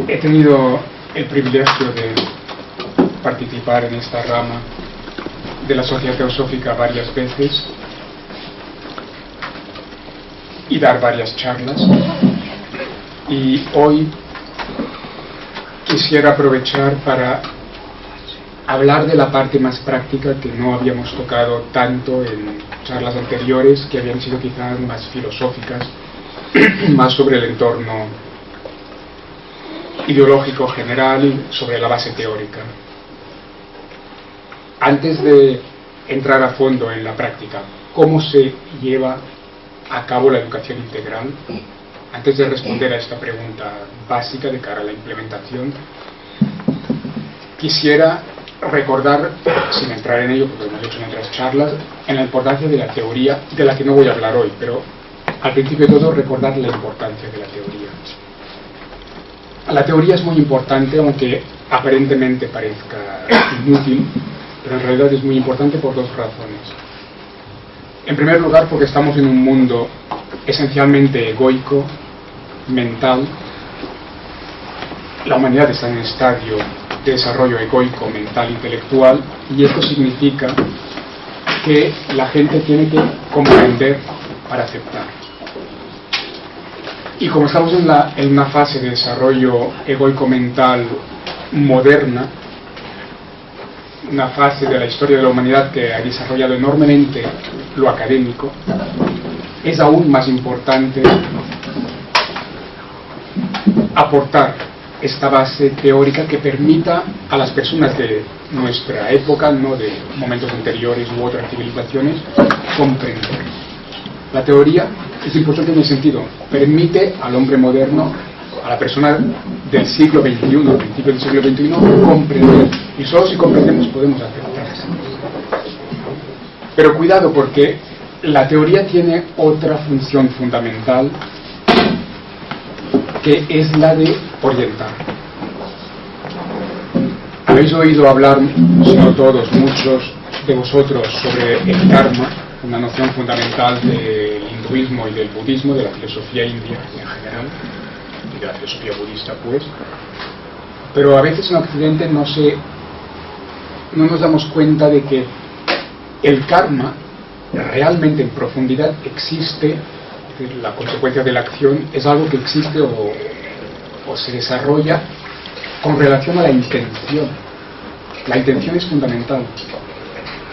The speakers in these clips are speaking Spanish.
He tenido el privilegio de participar en esta rama de la Sociedad Teosófica varias veces y dar varias charlas, y hoy quisiera aprovechar para hablar de la parte más práctica que no habíamos tocado tanto en charlas anteriores, que habían sido quizás más filosóficas, más sobre el entorno ideológico general y sobre la base teórica. Antes de entrar a fondo en la práctica, ¿cómo se lleva a cabo la educación integral? Antes de responder a esta pregunta básica de cara a la implementación, quisiera recordar, sin entrar en ello, porque lo hemos hecho en otras charlas, en la importancia de la teoría, de la que no voy a hablar hoy, pero al principio de todo recordar la importancia de la teoría. La teoría es muy importante, aunque aparentemente parezca inútil, pero en realidad es muy importante por dos razones. En primer lugar, porque estamos en un mundo esencialmente egoico, mental. La humanidad está en un estadio de desarrollo egoico, mental, intelectual, y esto significa que la gente tiene que comprender para aceptar. Y como estamos en una fase de desarrollo egoico-mental moderna, una fase de la historia de la humanidad que ha desarrollado enormemente lo académico, es aún más importante aportar esta base teórica que permita a las personas de nuestra época, no de momentos anteriores u otras civilizaciones, comprender. La teoría es importante en el sentido, permite al hombre moderno, a la persona del siglo XXI, al principio del siglo XXI, comprender. Y solo si comprendemos podemos aceptar. Pero cuidado, porque la teoría tiene otra función fundamental, que es la de orientar. Habéis oído hablar, si no todos, muchos de vosotros, sobre el karma, una noción fundamental del hinduismo y del budismo, de la filosofía india en general, y de la filosofía budista, pues. Pero a veces en Occidente no nos damos cuenta de que el karma realmente en profundidad existe. La consecuencia de la acción es algo que existe o se desarrolla con relación a la intención. La intención es fundamental.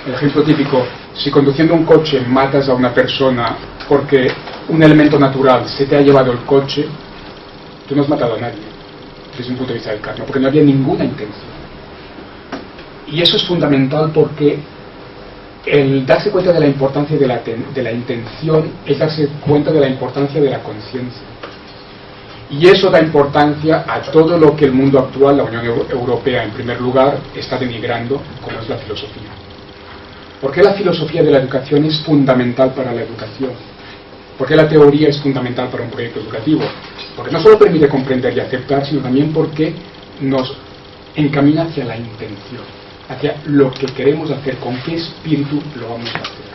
El ejemplo típico: si conduciendo un coche matas a una persona porque un elemento natural se te ha llevado el coche, tú no has matado a nadie desde un punto de vista del karma, porque no había ninguna intención. Y eso es fundamental, porque el darse cuenta de la importancia de la intención es darse cuenta de la importancia de la conciencia. Y eso da importancia a todo lo que el mundo actual, la Unión Europea en primer lugar, está denigrando, como es la filosofía. ¿Por qué la filosofía de la educación es fundamental para la educación? ¿Por qué la teoría es fundamental para un proyecto educativo? Porque no solo permite comprender y aceptar, sino también porque nos encamina hacia la intención, hacia lo que queremos hacer, con qué espíritu lo vamos a hacer.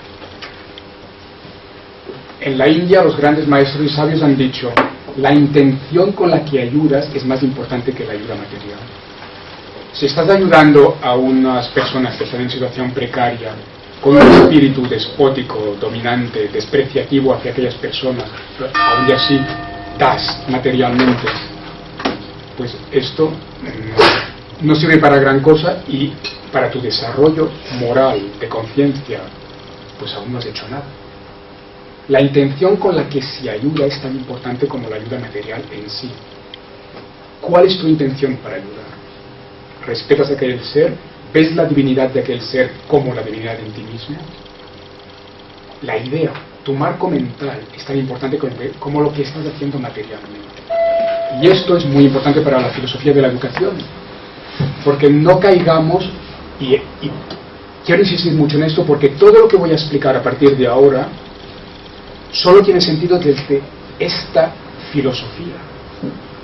En la India, los grandes maestros y sabios han dicho: la intención con la que ayudas es más importante que la ayuda material. Si estás ayudando a unas personas que están en situación precaria con un espíritu despótico, dominante, despreciativo hacia aquellas personas, pero aún así das materialmente, pues esto no sirve para gran cosa, y para tu desarrollo moral, de conciencia, pues aún no has hecho nada. La intención con la que se ayuda es tan importante como la ayuda material en sí. ¿Cuál es tu intención para ayudar? ¿Respetas a aquel ser? ¿Ves la divinidad de aquel ser como la divinidad en ti mismo? La idea, tu marco mental, es tan importante como lo que estás haciendo materialmente. Y esto es muy importante para la filosofía de la educación, porque no caigamos, y quiero insistir mucho en esto, porque todo lo que voy a explicar a partir de ahora solo tiene sentido desde esta filosofía.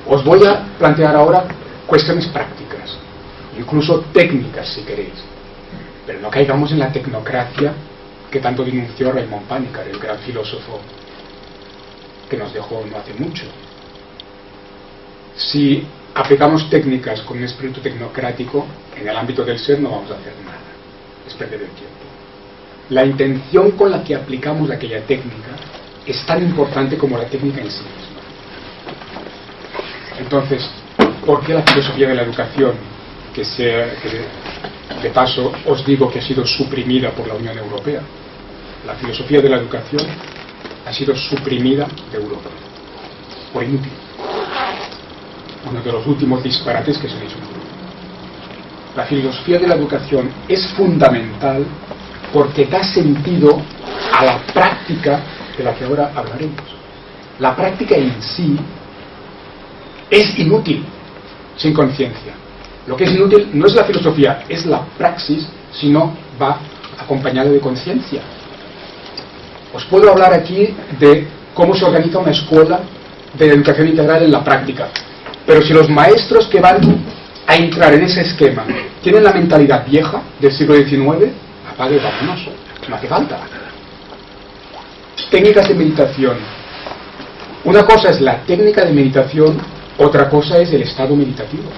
Os voy a plantear ahora cuestiones prácticas, incluso técnicas si queréis, pero no caigamos en la tecnocracia que tanto denunció Raymond Panikkar, el gran filósofo que nos dejó no hace mucho. Si aplicamos técnicas con un espíritu tecnocrático en el ámbito del ser, no vamos a hacer nada. Es perder el tiempo. La intención con la que aplicamos aquella técnica es tan importante como la técnica en sí misma. Entonces, ¿por qué la filosofía de la educación, que de paso os digo que ha sido suprimida por la Unión Europea? La filosofía de la educación ha sido suprimida de Europa por inútil. Uno de los últimos disparates que se han hecho en Europa. La filosofía de la educación es fundamental porque da sentido a la práctica de la que ahora hablaremos. La práctica en sí es inútil sin conciencia. Lo que es inútil no es la filosofía, es la praxis, si no va acompañada de conciencia. Os puedo hablar aquí de cómo se organiza una escuela de educación integral en la práctica, pero si los maestros que van a entrar en ese esquema tienen la mentalidad vieja del siglo XIX, apague y vámonos, no hace falta. Técnicas de meditación. Una cosa es la técnica de meditación, otra cosa es el estado meditativo.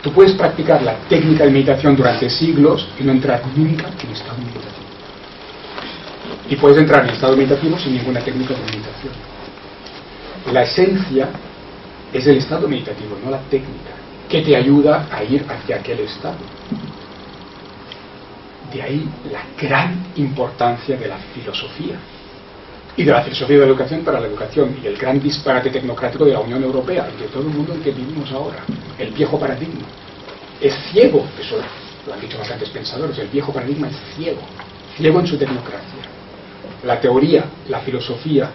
Tú puedes practicar la técnica de meditación durante siglos y no entrar nunca en estado meditativo. Y puedes entrar en estado meditativo sin ninguna técnica de meditación. La esencia es el estado meditativo, no la técnica, que te ayuda a ir hacia aquel estado. De ahí la gran importancia de la filosofía y de la filosofía de la educación para la educación, y el gran disparate tecnocrático de la Unión Europea, de todo el mundo en que vivimos ahora, el viejo paradigma. Es ciego, eso lo han dicho bastantes pensadores, el viejo paradigma es ciego en su tecnocracia. La teoría, la filosofía,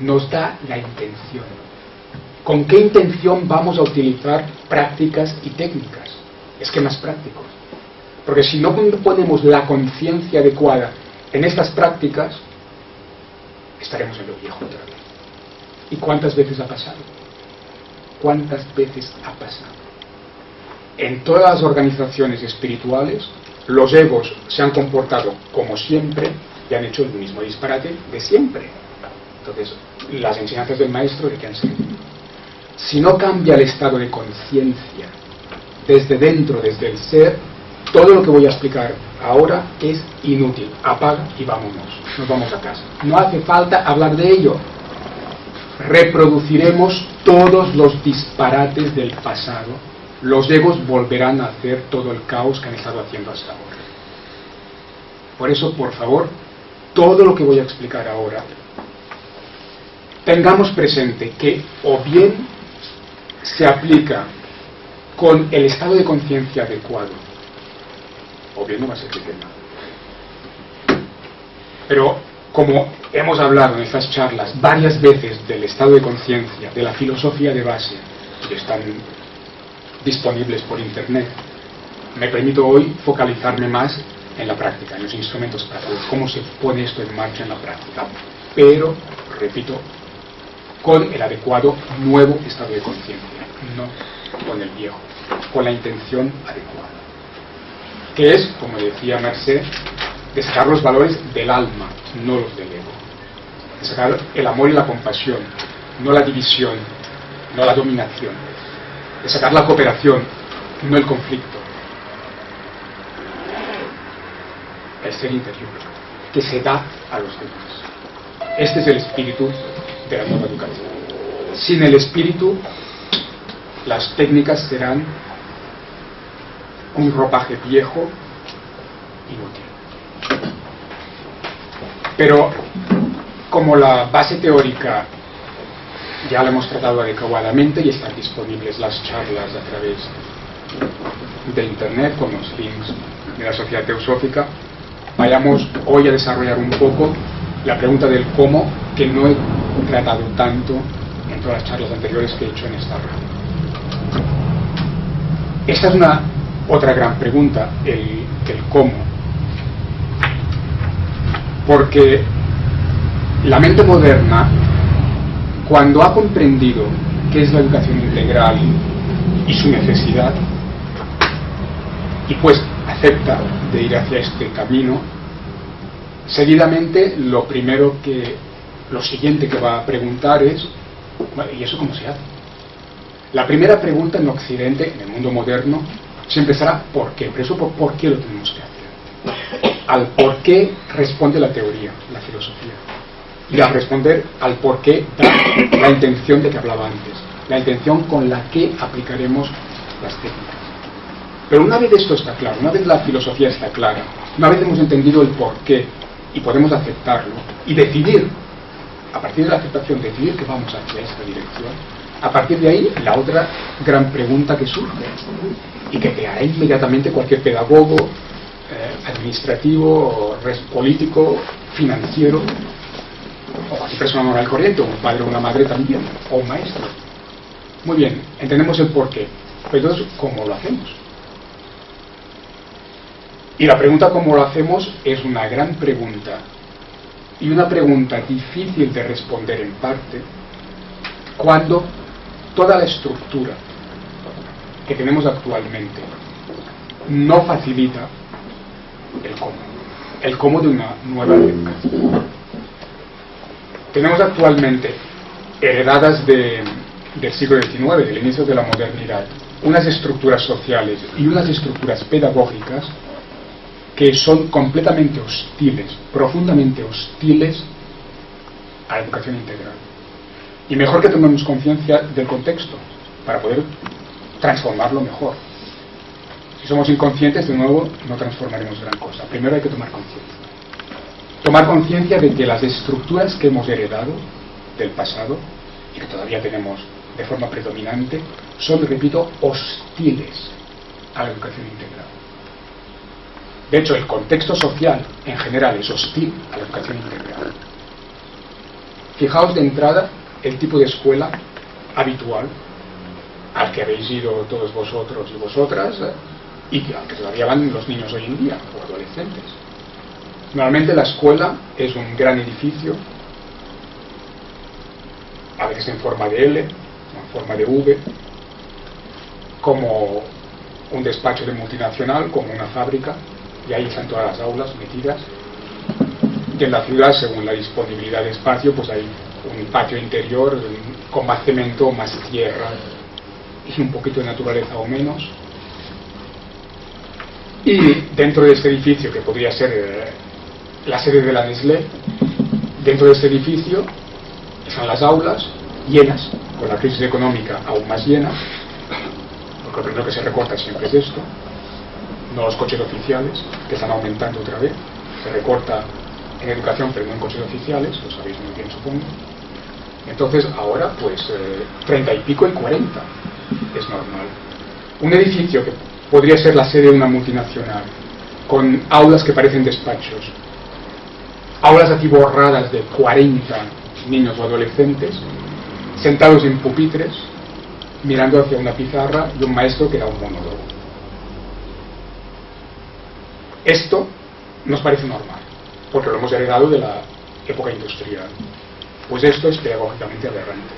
nos da la intención. ¿Con qué intención vamos a utilizar prácticas y técnicas? Esquemas prácticos. Porque si no ponemos la conciencia adecuada en estas prácticas, estaremos en lo viejo otra vez. ¿Y cuántas veces ha pasado? ¿Cuántas veces ha pasado? En todas las organizaciones espirituales, los egos se han comportado como siempre y han hecho el mismo disparate de siempre. Entonces, las enseñanzas del maestro, ¿de qué han servido? Si no cambia el estado de conciencia desde dentro, desde el ser, todo lo que voy a explicar ahora es inútil. Apaga y vámonos. Nos vamos a casa. No hace falta hablar de ello. Reproduciremos todos los disparates del pasado. Los egos volverán a hacer todo el caos que han estado haciendo hasta ahora. Por eso, por favor, todo lo que voy a explicar ahora, tengamos presente que o bien se aplica con el estado de conciencia adecuado, o bien no va a servir de nada. Pero como hemos hablado en estas charlas varias veces del estado de conciencia, de la filosofía de base, que están disponibles por internet, me permito hoy focalizarme más en la práctica, en los instrumentos prácticos, cómo se pone esto en marcha en la práctica, pero, repito, con el adecuado nuevo estado de conciencia, no con el viejo, con la intención adecuada, que es, como decía Merced, de sacar los valores del alma, no los del ego, de sacar el amor y la compasión, no la división, no la dominación, de sacar la cooperación, no el conflicto, el ser interior, que se da a los demás. Este es el espíritu de la nueva educación. Sin el espíritu, las técnicas serán un ropaje viejo, inútil. Pero como la base teórica ya la hemos tratado adecuadamente y están disponibles las charlas a través de internet con los links de la Sociedad Teosófica, vayamos hoy a desarrollar un poco la pregunta del cómo, que no he tratado tanto en todas las charlas anteriores que he hecho en esta radio. Esta es una otra gran pregunta, el cómo. Porque la mente moderna, cuando ha comprendido qué es la educación integral y su necesidad, y pues acepta de ir hacia este camino, seguidamente lo siguiente que va a preguntar es, bueno, ¿y eso cómo se hace? La primera pregunta en Occidente, en el mundo moderno, siempre será ¿por qué? Pero eso ¿por qué lo tenemos que hacer? Al por qué responde la teoría, la filosofía. Y al responder al por qué da la intención de que hablaba antes, la intención con la que aplicaremos las técnicas. Pero una vez esto está claro, una vez la filosofía está clara, una vez hemos entendido el por qué y podemos aceptarlo y decidir, a partir de la aceptación, decidir que vamos hacia esta dirección, a partir de ahí la otra gran pregunta que surge y que te hará inmediatamente cualquier pedagogo, administrativo, político, financiero, o cualquier persona normal y corriente, o un padre o una madre también, o un maestro. Muy bien, entendemos el porqué, pero entonces, ¿cómo lo hacemos? Y la pregunta ¿cómo lo hacemos? Es una gran pregunta, y una pregunta difícil de responder en parte, cuando toda la estructura que tenemos actualmente no facilita el cómo de una nueva educación. Tenemos actualmente heredadas del siglo XIX, del inicio de la modernidad, unas estructuras sociales y unas estructuras pedagógicas que son completamente hostiles, profundamente hostiles a la educación integral. Y mejor que tomemos conciencia del contexto para poder transformarlo mejor. Si somos inconscientes, de nuevo, no transformaremos gran cosa. Primero hay que tomar conciencia. Tomar conciencia de que las estructuras que hemos heredado del pasado, y que todavía tenemos de forma predominante, son, repito, hostiles a la educación integral. De hecho, el contexto social en general es hostil a la educación integral. Fijaos de entrada el tipo de escuela habitual al que habéis ido todos vosotros y vosotras, y al que todavía van los niños hoy en día, o adolescentes. Normalmente la escuela es un gran edificio, a veces en forma de L, en forma de V, como un despacho de multinacional, como una fábrica, y ahí están todas las aulas metidas. Y en la ciudad, según la disponibilidad de espacio, pues hay un patio interior con más cemento, más tierra y un poquito de naturaleza o menos. Y dentro de este edificio, que podría ser la sede de la Nestlé, dentro de este edificio están las aulas llenas, con la crisis económica aún más llena, porque lo primero que se recorta siempre es esto, no los coches oficiales, que están aumentando otra vez. Se recorta en educación, pero no en coches oficiales, lo sabéis muy bien, supongo. Entonces ahora pues 30 y pico y 40 es normal. Un edificio que podría ser la sede de una multinacional, con aulas que parecen despachos, aulas atiborradas de 40 niños o adolescentes sentados en pupitres mirando hacia una pizarra y un maestro que da un monólogo. Esto nos parece normal, porque lo hemos heredado de la época industrial. Pues esto es pedagógicamente aberrante.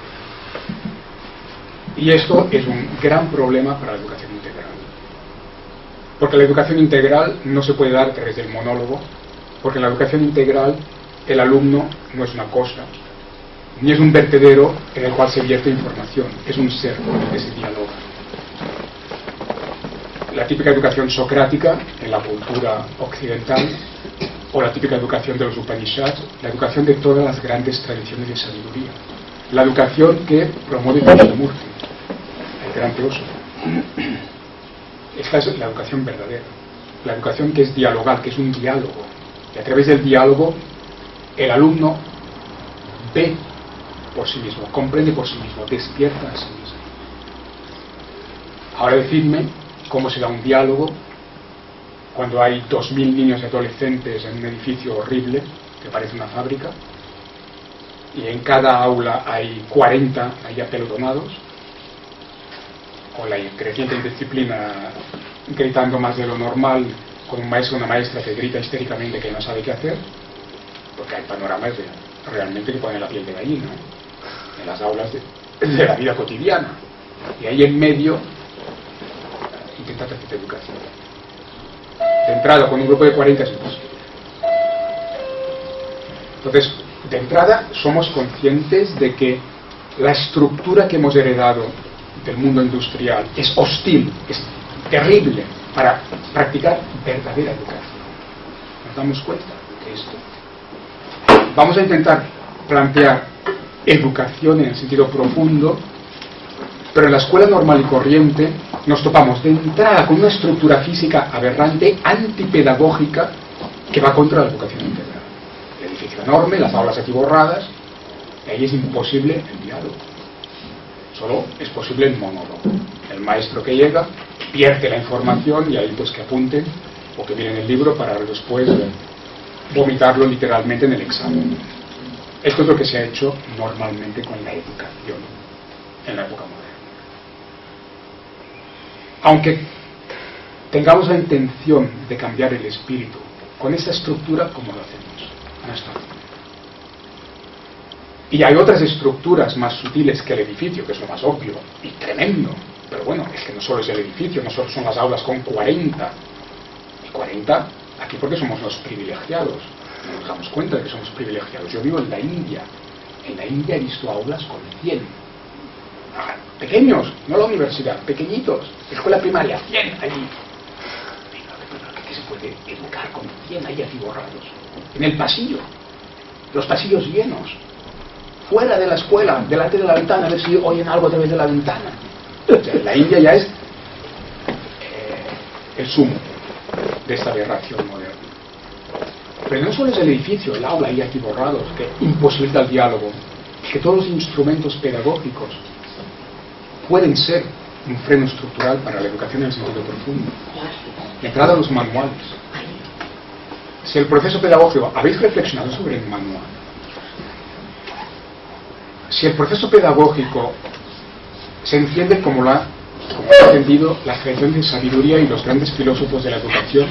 Y esto es un gran problema para la educación integral. Porque la educación integral no se puede dar a través del monólogo, porque en la educación integral el alumno no es una cosa, ni es un vertedero en el cual se vierte información, es un ser con el que se dialoga. La típica educación socrática en la cultura occidental, o la típica educación de los Upanishads, la educación de todas las grandes tradiciones de sabiduría, la educación que promueve Krishnamurti, el gran teósofo. Esta es la educación verdadera, la educación que es dialogal, que es un diálogo, y a través del diálogo el alumno ve por sí mismo, comprende por sí mismo, despierta a sí mismo. Ahora decidme cómo se da un diálogo cuando hay 2000 niños y adolescentes en un edificio horrible que parece una fábrica, y en cada aula hay 40 ahí apelotonados, con la creciente indisciplina gritando más de lo normal, con un maestro o una maestra que grita histéricamente que no sabe qué hacer, porque hay panoramas realmente que ponen la piel de gallina en las aulas de la vida cotidiana, y ahí en medio intentar hacer educación. De entrada, con un grupo de 40 es imposible. Entonces, de entrada, somos conscientes de que la estructura que hemos heredado del mundo industrial es hostil, es terrible para practicar verdadera educación. ¿Nos damos cuenta de esto? Vamos a intentar plantear educación en el sentido profundo, pero en la escuela normal y corriente nos topamos de entrada con una estructura física aberrante, antipedagógica, que va contra la educación integral. El edificio enorme, las aulas atiborradas, y ahí es imposible el diálogo. Solo es posible el monólogo. El maestro que llega pierde la información y ahí pues que apunten o que miren el libro para después vomitarlo literalmente en el examen. Esto es lo que se ha hecho normalmente con la educación en la época moderna. Aunque tengamos la intención de cambiar el espíritu, con esta estructura, ¿cómo lo hacemos? No está bien. Y hay otras estructuras más sutiles que el edificio, que es lo más obvio y tremendo. Pero bueno, es que no solo es el edificio, no solo son las aulas con 40. Y 40 aquí porque somos los privilegiados. No nos damos cuenta de que somos privilegiados. Yo vivo en la India. En la India he visto aulas con 100. Pequeños, no la universidad, pequeñitos. Escuela primaria, 100 allí. ¿Qué se puede educar con 100 ahí atiborrados? En el pasillo. Los pasillos llenos. Fuera de la escuela, delante de la ventana, a ver si oyen algo a través de la ventana. O sea, la India ya es el sumo de esta aberración moderna. Pero no solo es el edificio, el aula ahí atiborrados, que imposibilita el diálogo, que todos los instrumentos pedagógicos pueden ser un freno estructural para la educación en el sentido profundo. De entrada, los manuales. Si el proceso pedagógico, ¿habéis reflexionado sobre el manual? Si el proceso pedagógico se entiende como ha entendido la tradición de sabiduría y los grandes filósofos de la educación,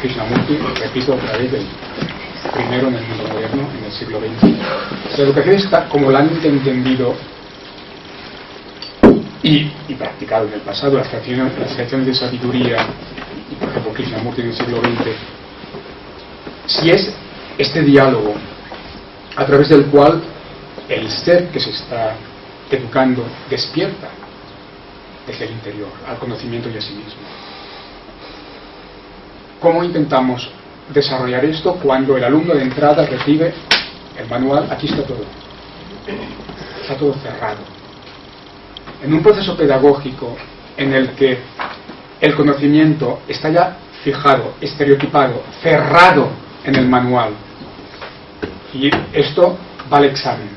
Krishnamurti, repito otra vez, el primero en el mundo moderno, en el siglo XX. Si la educación está como la han entendido y practicado en el pasado, las tradiciones de sabiduría, y por ejemplo Krishnamurti en el siglo XX, si es este diálogo a través del cual el ser que se está educando despierta desde el interior al conocimiento y a sí mismo. ¿Cómo intentamos desarrollar esto cuando el alumno de entrada recibe el manual? Aquí está todo cerrado. En un proceso pedagógico en el que el conocimiento está ya fijado, estereotipado, cerrado en el manual, y esto va al examen,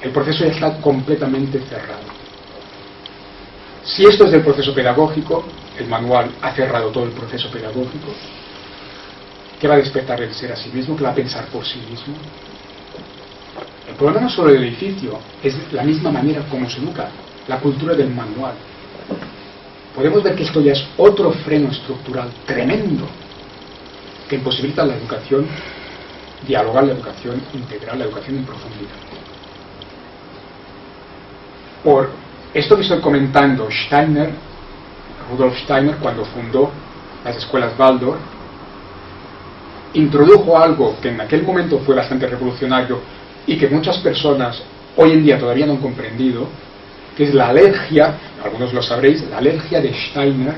el proceso ya está completamente cerrado. Si esto es del proceso pedagógico, el manual ha cerrado todo el proceso pedagógico, ¿qué va a despertar el ser a sí mismo? ¿Qué va a pensar por sí mismo? El problema no es solo el edificio, es la misma manera como se educa, la cultura del manual. Podemos ver que esto ya es otro freno estructural tremendo que imposibilita la educación dialogal, la educación integral, la educación en profundidad. Por esto que estoy comentando, Rudolf Steiner, cuando fundó las escuelas Waldorf, introdujo algo que en aquel momento fue bastante revolucionario y que muchas personas hoy en día todavía no han comprendido, que es la alergia, algunos lo sabréis, la alergia de Steiner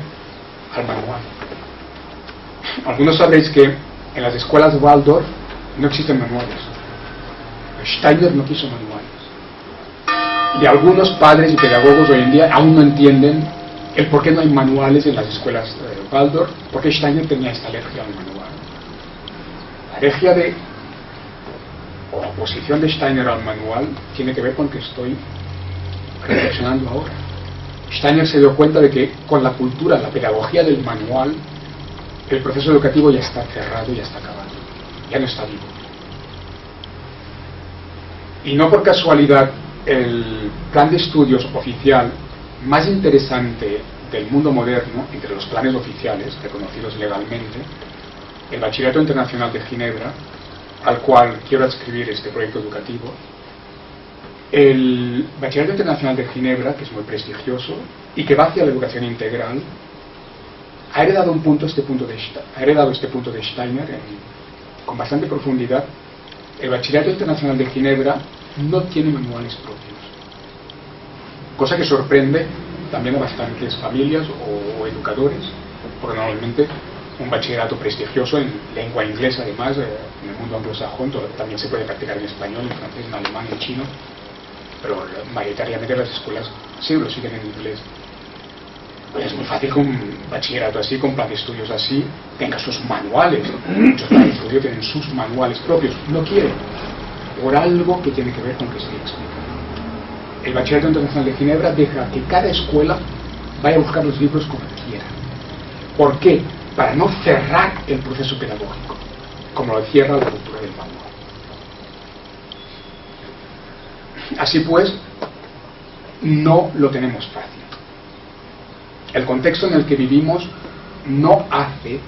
al manual. Algunos sabréis que en las escuelas Waldorf no existen manuales. Steiner no quiso manuales. Y algunos padres y pedagogos hoy en día aún no entienden el por qué no hay manuales en las escuelas Waldorf, porque Steiner tenía esta alergia al manual. La alergia o la oposición de Steiner al manual tiene que ver con que estoy reflexionando ahora. Steiner se dio cuenta de que con la cultura, la pedagogía del manual, el proceso educativo ya está cerrado, ya está acabado, ya no está vivo. Y no por casualidad, el plan de estudios oficial más interesante del mundo moderno, entre los planes oficiales reconocidos legalmente, el Bachillerato Internacional de Ginebra, al cual quiero adscribir este proyecto educativo. El Bachillerato Internacional de Ginebra, que es muy prestigioso y que va hacia la educación integral, ha heredado este punto de Steiner con bastante profundidad. El Bachillerato Internacional de Ginebra no tiene manuales propios. cosa que sorprende también a bastantes familias o educadores, porque normalmente un bachillerato prestigioso en lengua inglesa, además, en el mundo anglosajón, también se puede practicar en español, en francés, en alemán, en chino, pero mayoritariamente las escuelas sí lo siguen en inglés. Pues es muy fácil que un bachillerato así, con plan de estudios así, tenga sus manuales. Muchos planes de estudio tienen sus manuales propios. No quieren, por algo que tiene que ver con que se explica. El Bachillerato Internacional de Ginebra deja que cada escuela vaya a buscar los libros como quiera. ¿Por qué? Para no cerrar el proceso pedagógico, como lo cierra la cultura del manual. Así pues, no lo tenemos fácil. El contexto en el que vivimos no hace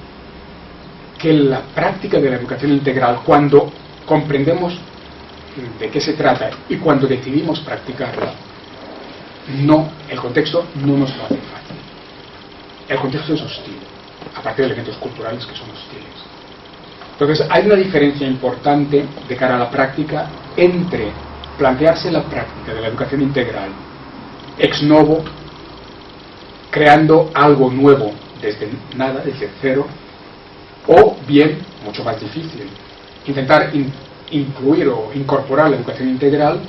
que la práctica de la educación integral, cuando comprendemos de qué se trata y cuando decidimos practicarla, el contexto no nos lo hace fácil. El contexto es hostil, aparte de elementos culturales que son hostiles. Entonces hay una diferencia importante de cara a la práctica entre plantearse la práctica de la educación integral ex novo, creando algo nuevo desde nada, desde cero, o bien, mucho más difícil, intentar incluir o incorporar la educación integral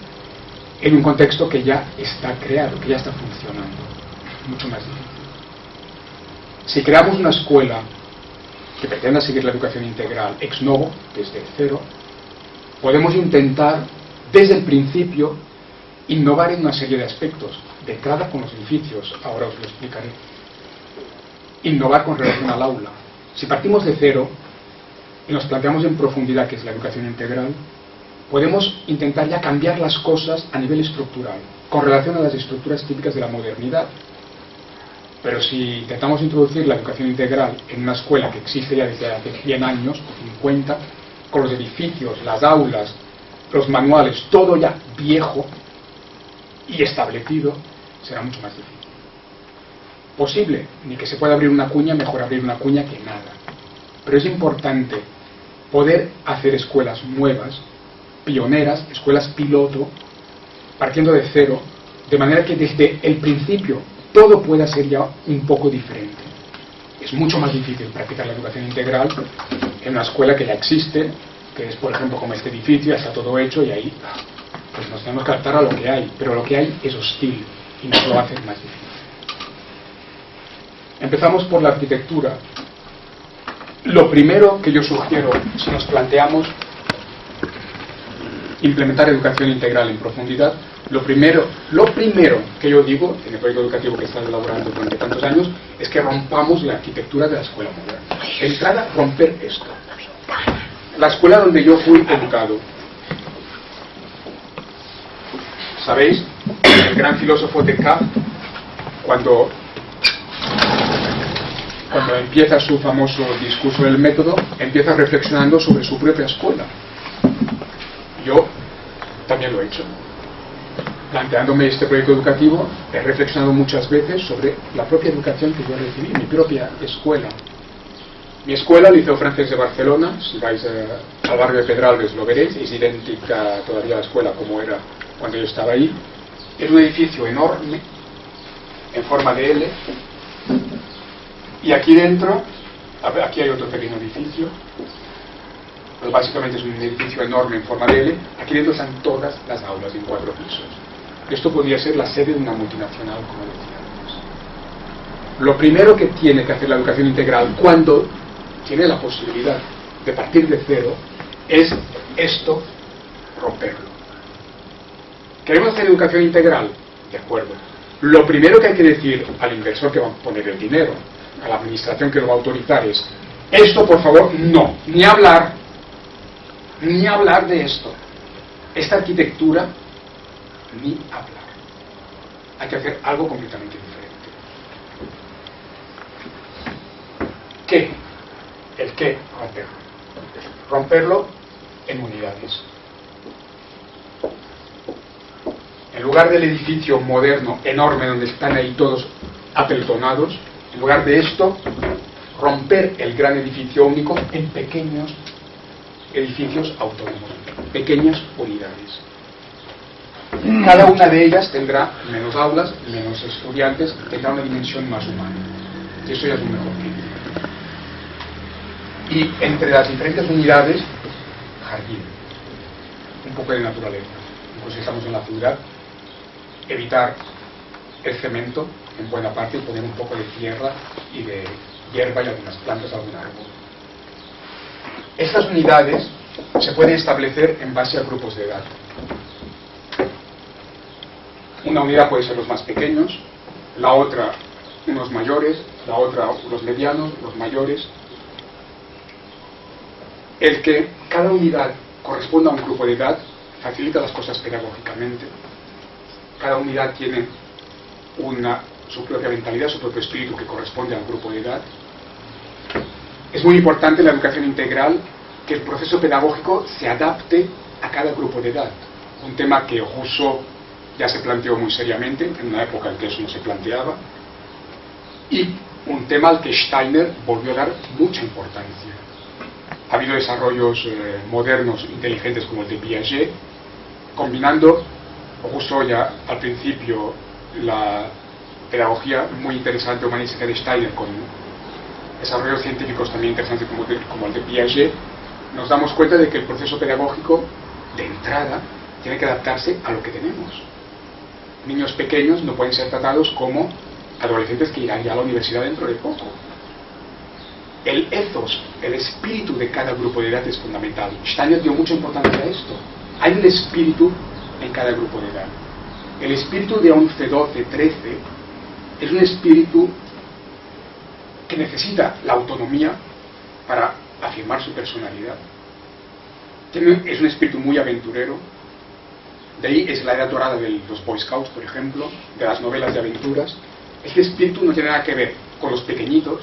en un contexto que ya está creado, que ya está funcionando. Mucho más difícil. Si creamos una escuela que pretenda seguir la educación integral ex novo, desde cero, podemos intentar desde el principio innovar en una serie de aspectos, de entrada con los edificios, ahora os lo explicaré. Innovar con relación al aula. Si partimos de cero y nos planteamos en profundidad qué es la educación integral, podemos intentar ya cambiar las cosas a nivel estructural, con relación a las estructuras típicas de la modernidad. Pero si intentamos introducir la educación integral en una escuela que existe ya desde hace 100 años, o 50, con los edificios, las aulas, los manuales, todo ya viejo y establecido, será mucho más difícil. Posible, ni que se pueda abrir una cuña, mejor abrir una cuña que nada. Pero es importante poder hacer escuelas nuevas, pioneras, escuelas piloto, partiendo de cero, de manera que desde el principio todo pueda ser ya un poco diferente. Es mucho más difícil practicar la educación integral en una escuela que ya existe, que es, por ejemplo, como este edificio, ya está todo hecho y ahí pues nos tenemos que adaptar a lo que hay, pero lo que hay es hostil y nos lo hace más difícil. Empezamos por la arquitectura. Lo primero que yo sugiero, si nos planteamos implementar educación integral en profundidad, lo primero que yo digo en el proyecto educativo que he estado elaborando durante tantos años es que rompamos la arquitectura de la escuela moderna. De entrada, romper esto. La escuela donde yo fui educado. ¿Sabéis? El gran filósofo Descartes, cuando empieza su famoso discurso del método, empieza reflexionando sobre su propia escuela. Yo también lo he hecho. Planteándome este proyecto educativo, he reflexionado muchas veces sobre la propia educación que yo recibí, mi propia escuela. Mi escuela, el Liceo Francés de Barcelona, si vais al barrio de Pedralbes lo veréis, es idéntica todavía a la escuela como era cuando yo estaba ahí. Es un edificio enorme, en forma de L, y aquí dentro, aquí hay otro pequeño edificio, pero básicamente es un edificio enorme en forma de L. Aquí dentro están todas las aulas en 4 pisos. Esto podría ser la sede de una multinacional, como decía antes. Lo primero que tiene que hacer la educación integral cuando tiene la posibilidad de partir de cero es esto, romperlo. ¿Queremos hacer educación integral? De acuerdo. Lo primero que hay que decir al inversor que va a poner el dinero, a la administración que lo va a autorizar es: esto, por favor, no, ni hablar de esto. Esta arquitectura, ni hablar. Hay que hacer algo completamente diferente. ¿Qué? ¿El qué? Romperlo. Romperlo en unidades. En lugar del edificio moderno, enorme, donde están ahí todos apelotonados, en lugar de esto, romper el gran edificio único en pequeños edificios autónomos, pequeñas unidades. Cada una de ellas tendrá menos aulas, menos estudiantes, tendrá una dimensión más humana. Y eso ya es un mejor fin. Y entre las diferentes unidades, jardín, un poco de naturaleza. Pues si estamos en la ciudad, evitar el cemento en buena parte y poner un poco de tierra y de hierba y algunas plantas, algún árbol. Estas unidades se pueden establecer en base a grupos de edad. Una unidad puede ser los más pequeños, la otra unos mayores, la otra los medianos, los mayores. El que cada unidad corresponda a un grupo de edad facilita las cosas pedagógicamente. Cada unidad tiene su propia mentalidad, su propio espíritu que corresponde al grupo de edad. Es muy importante la educación integral, que el proceso pedagógico se adapte a cada grupo de edad. Un tema que Rousseau ya se planteó muy seriamente, en una época en que eso no se planteaba, y un tema al que Steiner volvió a dar mucha importancia. Ha habido desarrollos modernos, inteligentes, como el de Piaget, combinando Rousseau ya al principio la pedagogía muy interesante humanística de Steiner con desarrollos científicos también interesantes como el de Piaget. Nos damos cuenta de que el proceso pedagógico de entrada tiene que adaptarse a lo que tenemos. Niños pequeños no pueden ser tratados como adolescentes que irán ya a la universidad dentro de poco. El ethos, el espíritu de cada grupo de edad es fundamental. Steiner dio mucha importancia a esto. Hay un espíritu en cada grupo de edad. El espíritu de 11, 12, 13 es un espíritu que necesita la autonomía para afirmar su personalidad. Es un espíritu muy aventurero. De ahí es la edad dorada de los Boy Scouts, por ejemplo, de las novelas de aventuras. Este espíritu no tiene nada que ver con los pequeñitos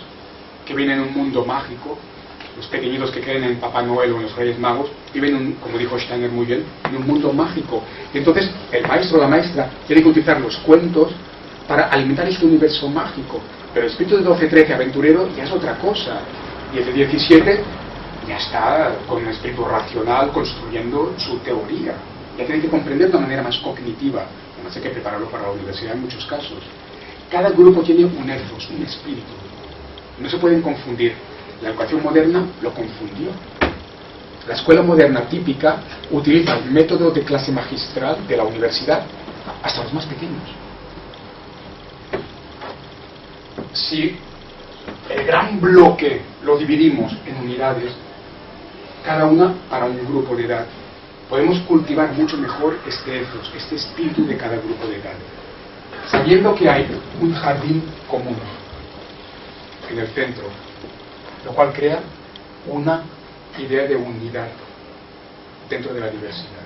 que viven en un mundo mágico. Los pequeñitos que creen en Papá Noel o en los Reyes Magos viven, como dijo Steiner muy bien, en un mundo mágico. Y entonces el maestro o la maestra tiene que utilizar los cuentos para alimentar este universo mágico. Pero el espíritu de 12-13 aventurero ya es otra cosa. Y el de 17 ya está con un espíritu racional construyendo su teoría. Ya tiene que comprender de una manera más cognitiva. Además hay que prepararlo para la universidad en muchos casos. Cada grupo tiene un ethos, un espíritu. No se pueden confundir. La educación moderna lo confundió. La escuela moderna típica utiliza el método de clase magistral de la universidad hasta los más pequeños. Si el gran bloque lo dividimos en unidades, cada una para un grupo de edad, podemos cultivar mucho mejor este ethos, este espíritu de cada grupo de edad, sabiendo que hay un jardín común en el centro, lo cual crea una idea de unidad dentro de la diversidad.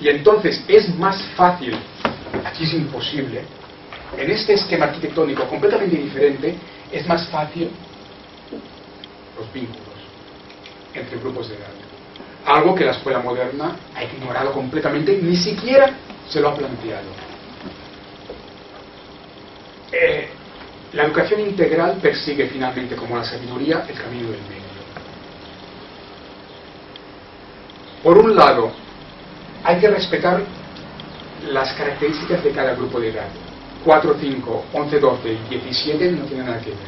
Y entonces es más fácil, aquí es imposible, en este esquema arquitectónico completamente diferente, es más fácil los vínculos entre grupos de edad. Algo que la escuela moderna ha ignorado completamente, ni siquiera se lo ha planteado. La educación integral persigue finalmente, como la sabiduría, el camino del medio. Por un lado, hay que respetar las características de cada grupo de edad. 4, 5, 11, 12 y 17 no tienen nada que ver.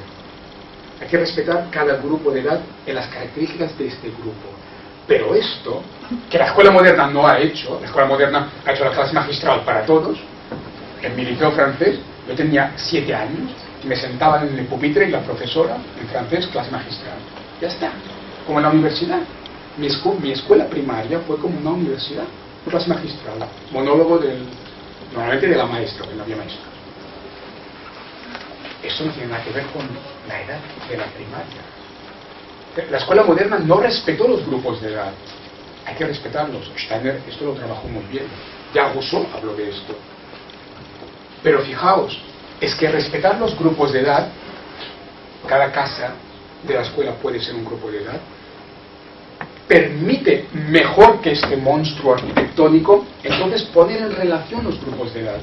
Hay que respetar cada grupo de edad en las características de este grupo. Pero esto, que la escuela moderna no ha hecho, la escuela moderna ha hecho la clase magistral para todos. En mi liceo francés, yo tenía 7 años y me sentaban en el pupitre y la profesora, en francés, clase magistral. Ya está. Como en la universidad. Mi escuela primaria fue como una universidad, clase magistral. Monólogo normalmente de la maestra, que no había maestra. Eso no tiene nada que ver con la edad de la primaria. La escuela moderna no respetó los grupos de edad. Hay que respetarlos. Steiner esto lo trabajó muy bien. Ya Rousseau habló de esto. Pero fijaos, es que respetar los grupos de edad, cada casa de la escuela puede ser un grupo de edad, permite mejor que este monstruo arquitectónico, entonces poner en relación los grupos de edad.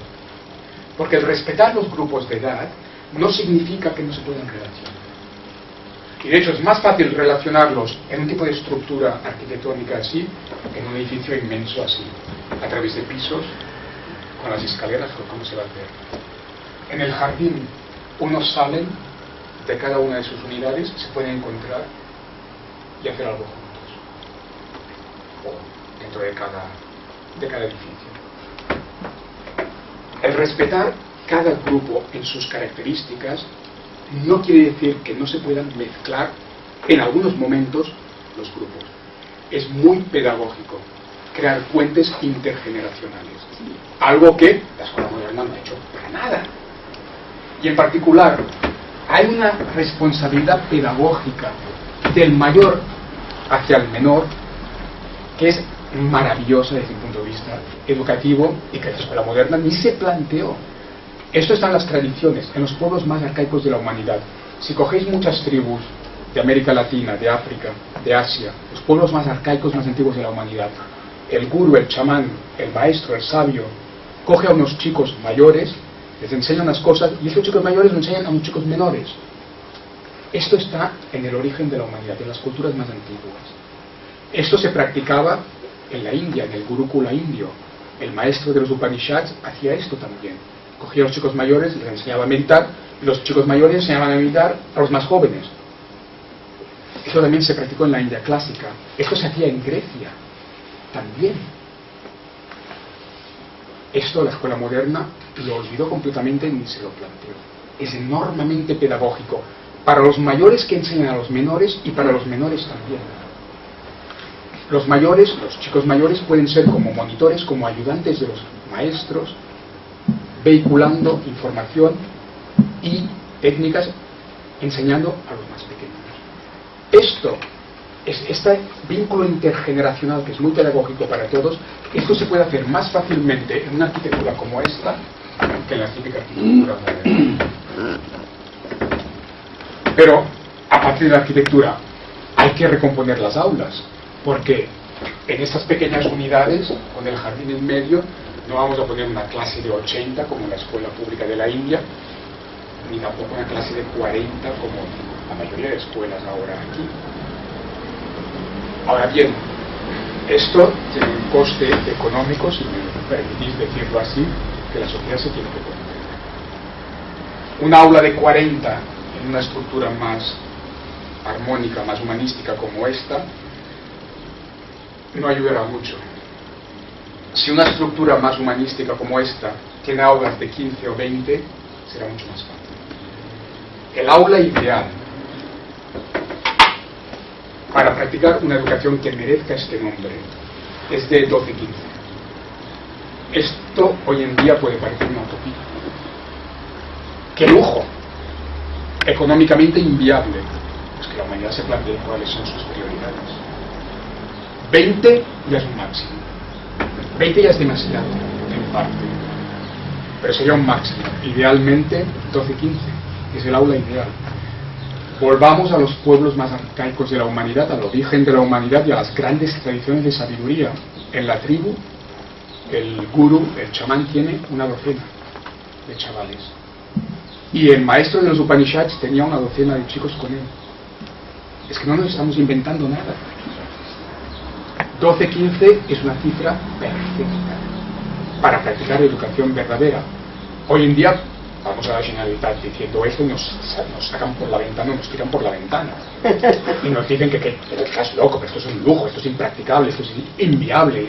Porque el respetar los grupos de edad no significa que no se puedan relacionar. Y de hecho es más fácil relacionarlos en un tipo de estructura arquitectónica así que en un edificio inmenso así, a través de pisos con las escaleras, ¿cómo se va a hacer? En el jardín, unos salen de cada una de sus unidades, se pueden encontrar y hacer algo juntos, o dentro de cada edificio. El respetar cada grupo en sus características no quiere decir que no se puedan mezclar en algunos momentos los grupos. Es muy pedagógico crear puentes intergeneracionales, algo que la escuela moderna no ha hecho para nada. Y en particular, hay una responsabilidad pedagógica del mayor hacia el menor que es maravillosa desde un punto de vista educativo y que la escuela moderna ni se planteó. Esto está en las tradiciones, en los pueblos más arcaicos de la humanidad. Si cogéis muchas tribus de América Latina, de África, de Asia, los pueblos más arcaicos, más antiguos de la humanidad, el gurú, el chamán, el maestro, el sabio, coge a unos chicos mayores, les enseña unas cosas y estos chicos mayores lo enseñan a unos chicos menores. Esto está en el origen de la humanidad, en las culturas más antiguas. Esto se practicaba en la India, en el Gurukula indio. El maestro de los Upanishads hacía esto también. Cogía a los chicos mayores, les enseñaba a meditar, y los chicos mayores enseñaban a meditar a los más jóvenes. Esto también se practicó en la India clásica. Esto se hacía en Grecia también. Esto la escuela moderna lo olvidó completamente, ni se lo planteó. Es enormemente pedagógico para los mayores que enseñan a los menores y para los menores también. Los mayores, los chicos mayores pueden ser como monitores, como ayudantes de los maestros, vehiculando información y técnicas, enseñando a los más pequeños. Este vínculo intergeneracional que es muy pedagógico para todos, esto se puede hacer más fácilmente en una arquitectura como esta que en la típica arquitectura moderna. Pero a partir de la arquitectura hay que recomponer las aulas, porque en estas pequeñas unidades, con el jardín en medio, no vamos a poner una clase de 80 como en la escuela pública de la India, ni tampoco una clase de 40 como la mayoría de escuelas ahora aquí. Ahora bien, esto tiene un coste económico, si me permitís decirlo así, que la sociedad se tiene que poner. Un aula de 40 en una estructura más armónica, más humanística como esta, no ayudará mucho. Si una estructura más humanística como esta tiene aulas de 15 o 20, será mucho más fácil. El aula ideal para practicar una educación que merezca este nombre es de 12-15. Esto hoy en día puede parecer una utopía. ¡Qué lujo! Económicamente inviable. Es que la humanidad se plantea cuáles son sus prioridades. 20 ya es un máximo. 20 ya es demasiado, en parte. Pero sería un máximo. Idealmente 12-15, que es el aula ideal. Volvamos a los pueblos más arcaicos de la humanidad, al origen de la humanidad y a las grandes tradiciones de sabiduría. En la tribu, el gurú, el chamán, tiene una docena de chavales. Y el maestro de los Upanishads tenía una docena de chicos con él. Es que no nos estamos inventando nada. 12-15 es una cifra perfecta para practicar educación verdadera. Hoy en día vamos a generalizar diciendo esto y nos sacan por la ventana, nos tiran por la ventana y nos dicen que estás loco, que esto es un lujo, esto es impracticable, esto es inviable.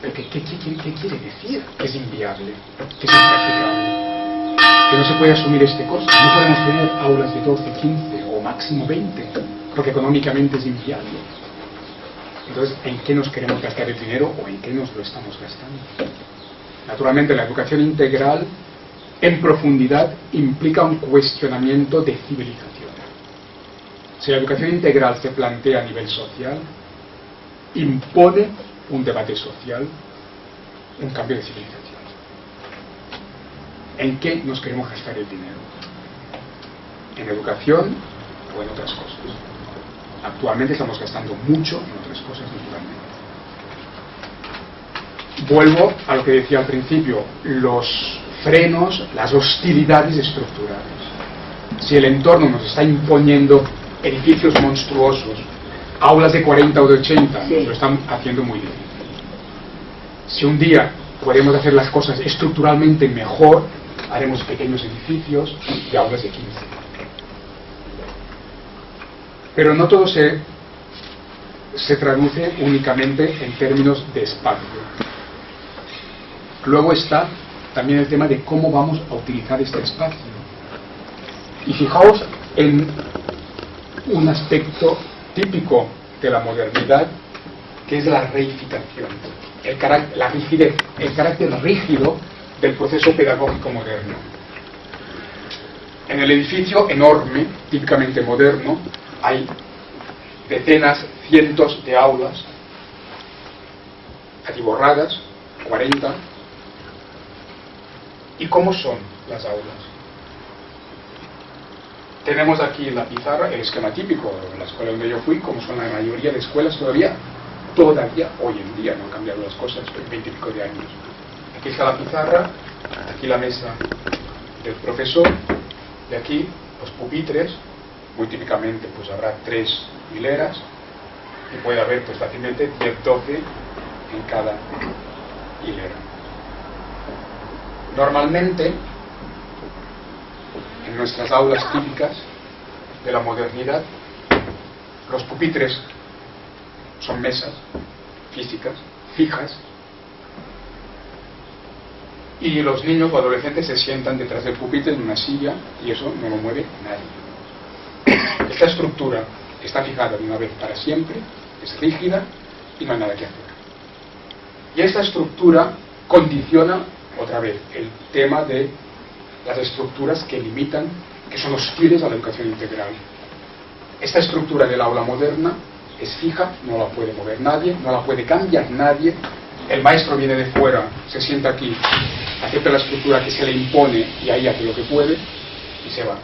¿Pero qué quiere decir que es inviable, que es impracticable? Que no se puede asumir este coste. No podemos tener aulas de 12, 15 o máximo 20 porque económicamente es inviable. Entonces, ¿en qué nos queremos gastar el dinero o en qué nos lo estamos gastando? Naturalmente, la educación integral en profundidad implica un cuestionamiento de civilización. Si la educación integral se plantea a nivel social, impone un debate social, un cambio de civilización. ¿En qué nos queremos gastar el dinero? ¿En educación o en otras cosas? Actualmente estamos gastando mucho en otras cosas, naturalmente. Vuelvo a lo que decía al principio, los frenos, las hostilidades estructurales. Si el entorno nos está imponiendo edificios monstruosos, aulas de 40 o de 80, nos lo están haciendo muy difícil. Si un día podemos hacer las cosas estructuralmente mejor, haremos pequeños edificios de aulas de 15. Pero no todo se traduce únicamente en términos de espacio. Luego está también el tema de cómo vamos a utilizar este espacio. Y fijaos en un aspecto típico de la modernidad, que es la reificación, la rigidez, el carácter rígido del proceso pedagógico moderno. En el edificio enorme, típicamente moderno, hay decenas, cientos de aulas, atiborradas, 40. ¿Y cómo son las aulas? Tenemos aquí en la pizarra el esquema típico de la escuela donde yo fui, como son la mayoría de escuelas todavía hoy en día, no han cambiado las cosas en 20 y pico de años. Aquí está la pizarra, aquí la mesa del profesor, de aquí los pupitres, muy típicamente pues habrá 3 hileras, y puede haber pues fácilmente 10, 12 en cada hilera. Normalmente, en nuestras aulas típicas de la modernidad, los pupitres son mesas físicas, fijas, y los niños o adolescentes se sientan detrás del pupitre en una silla, y eso no lo mueve nadie. Esta estructura está fijada de una vez para siempre, es rígida y no hay nada que hacer. Y esta estructura condiciona otra vez el tema de las estructuras que limitan, que son hostiles a la educación integral. Esta estructura del aula moderna es fija, no la puede mover nadie, no la puede cambiar nadie. El maestro viene de fuera, se sienta aquí, acepta la estructura que se le impone y ahí hace lo que puede y se va.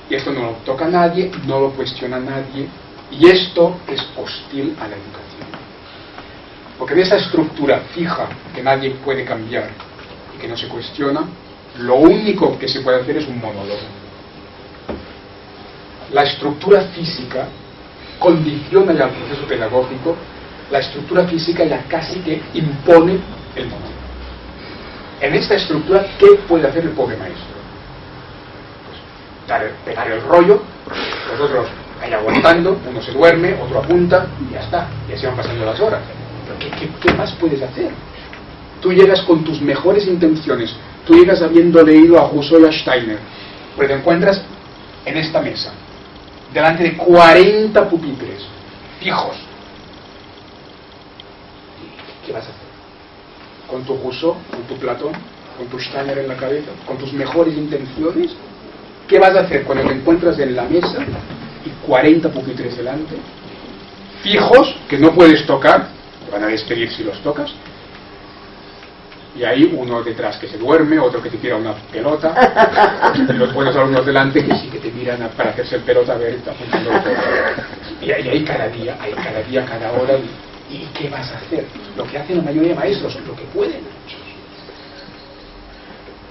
Y esto no lo toca nadie, no lo cuestiona nadie, y esto es hostil a la educación. Porque de esa estructura fija que nadie puede cambiar y que no se cuestiona, lo único que se puede hacer es un monólogo. La estructura física condiciona ya el proceso pedagógico, la estructura física ya casi que impone el monólogo. En esta estructura, ¿qué puede hacer el pobre maestro? Pues pegar el rollo, los otros ahí aguantando, uno se duerme, otro apunta y ya está, y así van pasando las horas. Pero ¿qué más puedes hacer? Tú llegas con tus mejores intenciones, tú llegas habiendo leído a Rousseau y a Steiner, pues te encuentras en esta mesa, delante de 40 pupitres fijos. ¿Qué vas a hacer? Con tu Rousseau, con tu Platón, con tu Steiner en la cabeza, con tus mejores intenciones, ¿qué vas a hacer cuando te encuentras en la mesa y 40 pupitres delante, fijos, que no puedes tocar, te van a despedir si los tocas, y hay uno detrás que se duerme, otro que te tira una pelota, y los buenos alumnos delante que sí que te miran para hacerse el pelota, a ver, está apuntando el pelota. Y hay cada día, cada hora, ¿y qué vas a hacer? Lo que hacen la mayoría de maestros, lo que pueden.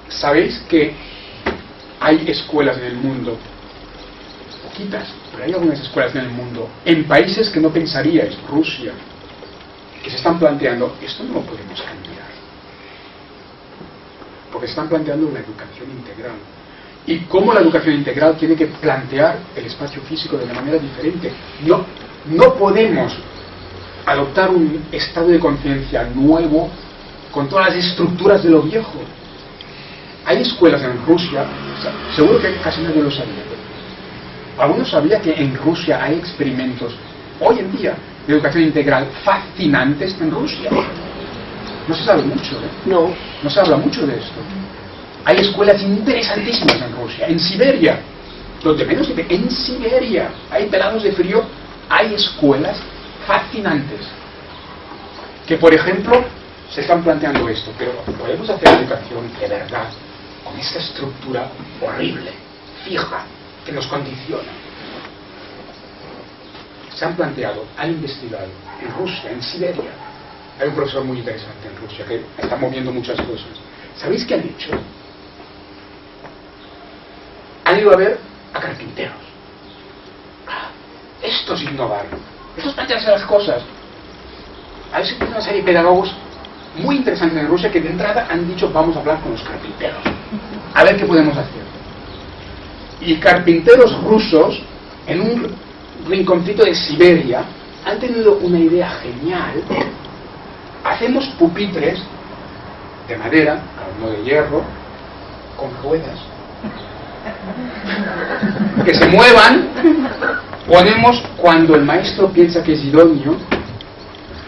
¿Sabéis que hay escuelas en el mundo, poquitas, pero hay algunas escuelas en el mundo, en países que no pensaríais, Rusia, que se están planteando, esto no lo podemos cambiar? Porque se están planteando la educación integral. Y cómo la educación integral tiene que plantear el espacio físico de una manera diferente. No podemos adoptar un estado de conciencia nuevo con todas las estructuras de lo viejo. Hay escuelas en Rusia, seguro que casi nadie lo sabía. ¿Alguno sabía que en Rusia hay experimentos hoy en día de educación integral fascinantes en Rusia? No se sabe mucho, ¿eh? No se habla mucho de esto. Hay escuelas interesantísimas en Rusia, en Siberia, donde menos de en Siberia hay pelados de frío, hay escuelas fascinantes que, por ejemplo, se están planteando esto, pero podemos hacer educación de verdad con esta estructura horrible, fija, que nos condiciona. Se han planteado, han investigado en Rusia, en Siberia. Hay un profesor muy interesante en Rusia que está moviendo muchas cosas. ¿Sabéis qué han hecho? Han ido a ver a carpinteros. Esto es innovar. Esto es plantearse las cosas. A ver si tiene una serie de pedagogos muy interesantes en Rusia que de entrada han dicho vamos a hablar con los carpinteros, a ver qué podemos hacer. Y carpinteros rusos en un rinconcito de Siberia han tenido una idea genial. Hacemos pupitres de madera, cada uno de hierro, con ruedas que se muevan. Ponemos, cuando el maestro piensa que es idóneo,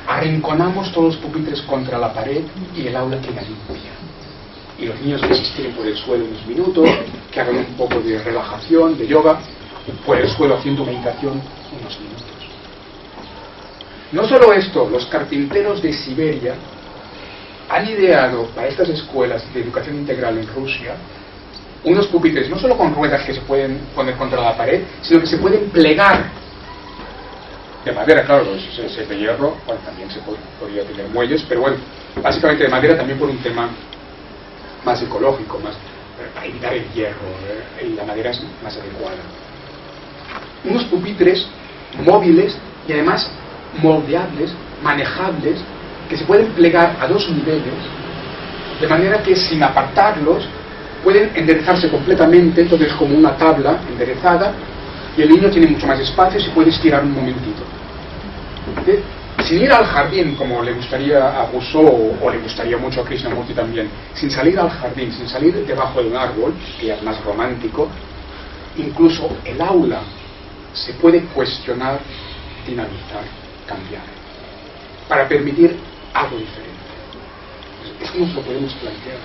arrinconamos todos los pupitres contra la pared y el aula queda limpia. Y los niños que se estiren por el suelo unos minutos, que hagan un poco de relajación, de yoga, por el suelo haciendo meditación unos minutos. No solo esto, los carpinteros de Siberia han ideado para estas escuelas de educación integral en Rusia unos pupitres no solo con ruedas que se pueden poner contra la pared, sino que se pueden plegar de madera, claro, si es de hierro, bueno, también se podría tener muelles, pero bueno, básicamente de madera también por un tema más ecológico, más para evitar el hierro, la madera es más adecuada. Unos pupitres móviles y además moldeables, manejables, que se pueden plegar a 2 niveles, de manera que sin apartarlos pueden enderezarse completamente, entonces es como una tabla enderezada y el niño tiene mucho más espacio y se puede estirar un momentito. Sin ir al jardín, como le gustaría a Rousseau o le gustaría mucho a Krishnamurti también, sin salir al jardín, sin salir debajo de un árbol, que ya es más romántico, incluso el aula se puede cuestionar, dinamizar, cambiar, para permitir algo diferente. Eso nos lo podemos plantear.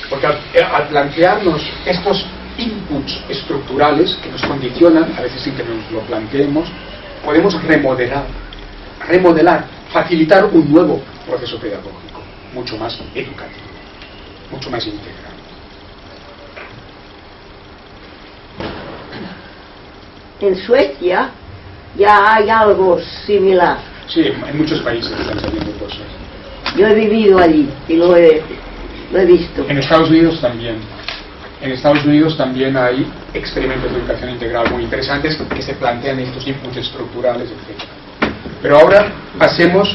Porque al plantearnos estos inputs estructurales que nos condicionan, a veces sin que nos lo planteemos, podemos remodelar, facilitar un nuevo proceso pedagógico, mucho más educativo, mucho más integral. En Suecia ya hay algo similar. Sí, en muchos países están saliendo cosas. Yo he vivido allí y lo he visto. En Estados Unidos también. En Estados Unidos también hay experimentos de educación integral muy interesantes que se plantean estos inputs estructurales, etc. Pero ahora pasemos,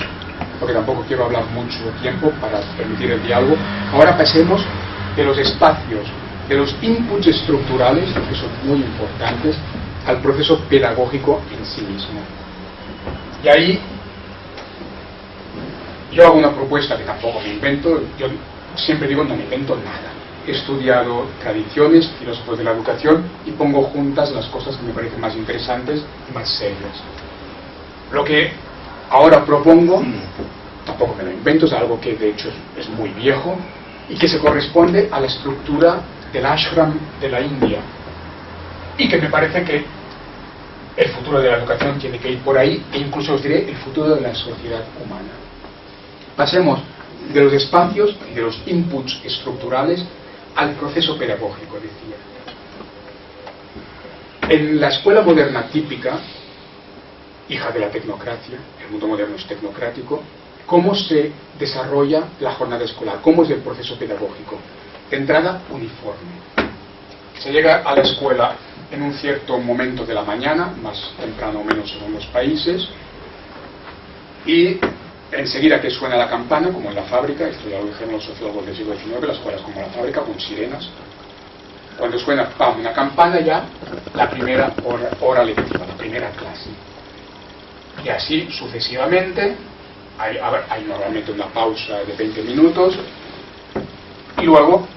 porque tampoco quiero hablar mucho tiempo para permitir el diálogo, ahora pasemos de los espacios, de los inputs estructurales, que son muy importantes, al proceso pedagógico en sí mismo. Y ahí yo hago una propuesta que tampoco me invento, yo siempre digo no me invento nada. He estudiado tradiciones, filósofos de la educación y pongo juntas las cosas que me parecen más interesantes y más serias. Lo que ahora propongo, tampoco me lo invento, es algo que de hecho es muy viejo y que se corresponde a la estructura del ashram de la India y que me parece que el futuro de la educación tiene que ir por ahí e incluso os diré el futuro de la sociedad humana. Pasemos de los espacios y de los inputs estructurales al proceso pedagógico, decía. En la escuela moderna típica, hija de la tecnocracia, el mundo moderno es tecnocrático, ¿cómo se desarrolla la jornada escolar? ¿Cómo es el proceso pedagógico? De entrada, uniforme. Se llega a la escuela en un cierto momento de la mañana, más temprano o menos según los países, y enseguida que suena la campana, como en la fábrica, esto ya lo dijeron los sociólogos del siglo XIX, las escuelas como la fábrica, con sirenas, cuando suena ¡pam! Una campana ya, la primera hora lectiva, la primera clase. Y así sucesivamente, hay normalmente una pausa de 20 minutos, y luego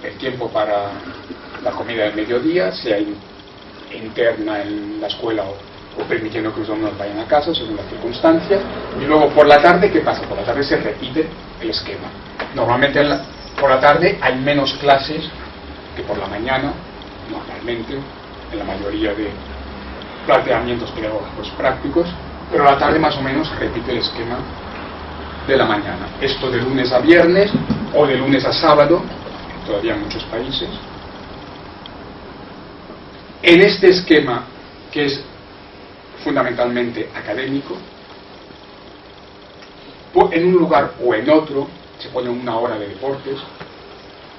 el tiempo para la comida del mediodía, sea interna en la escuela o permitiendo que los alumnos vayan a casa según las circunstancias, y luego por la tarde, ¿qué pasa? Por la tarde se repite el esquema. Normalmente por la tarde hay menos clases que por la mañana, normalmente, en la mayoría de planteamientos pedagógicos prácticos, pero la tarde más o menos repite el esquema de la mañana. Esto de lunes a viernes o de lunes a sábado, todavía en muchos países. En este esquema, que es fundamentalmente académico, en un lugar o en otro se pone una hora de deportes,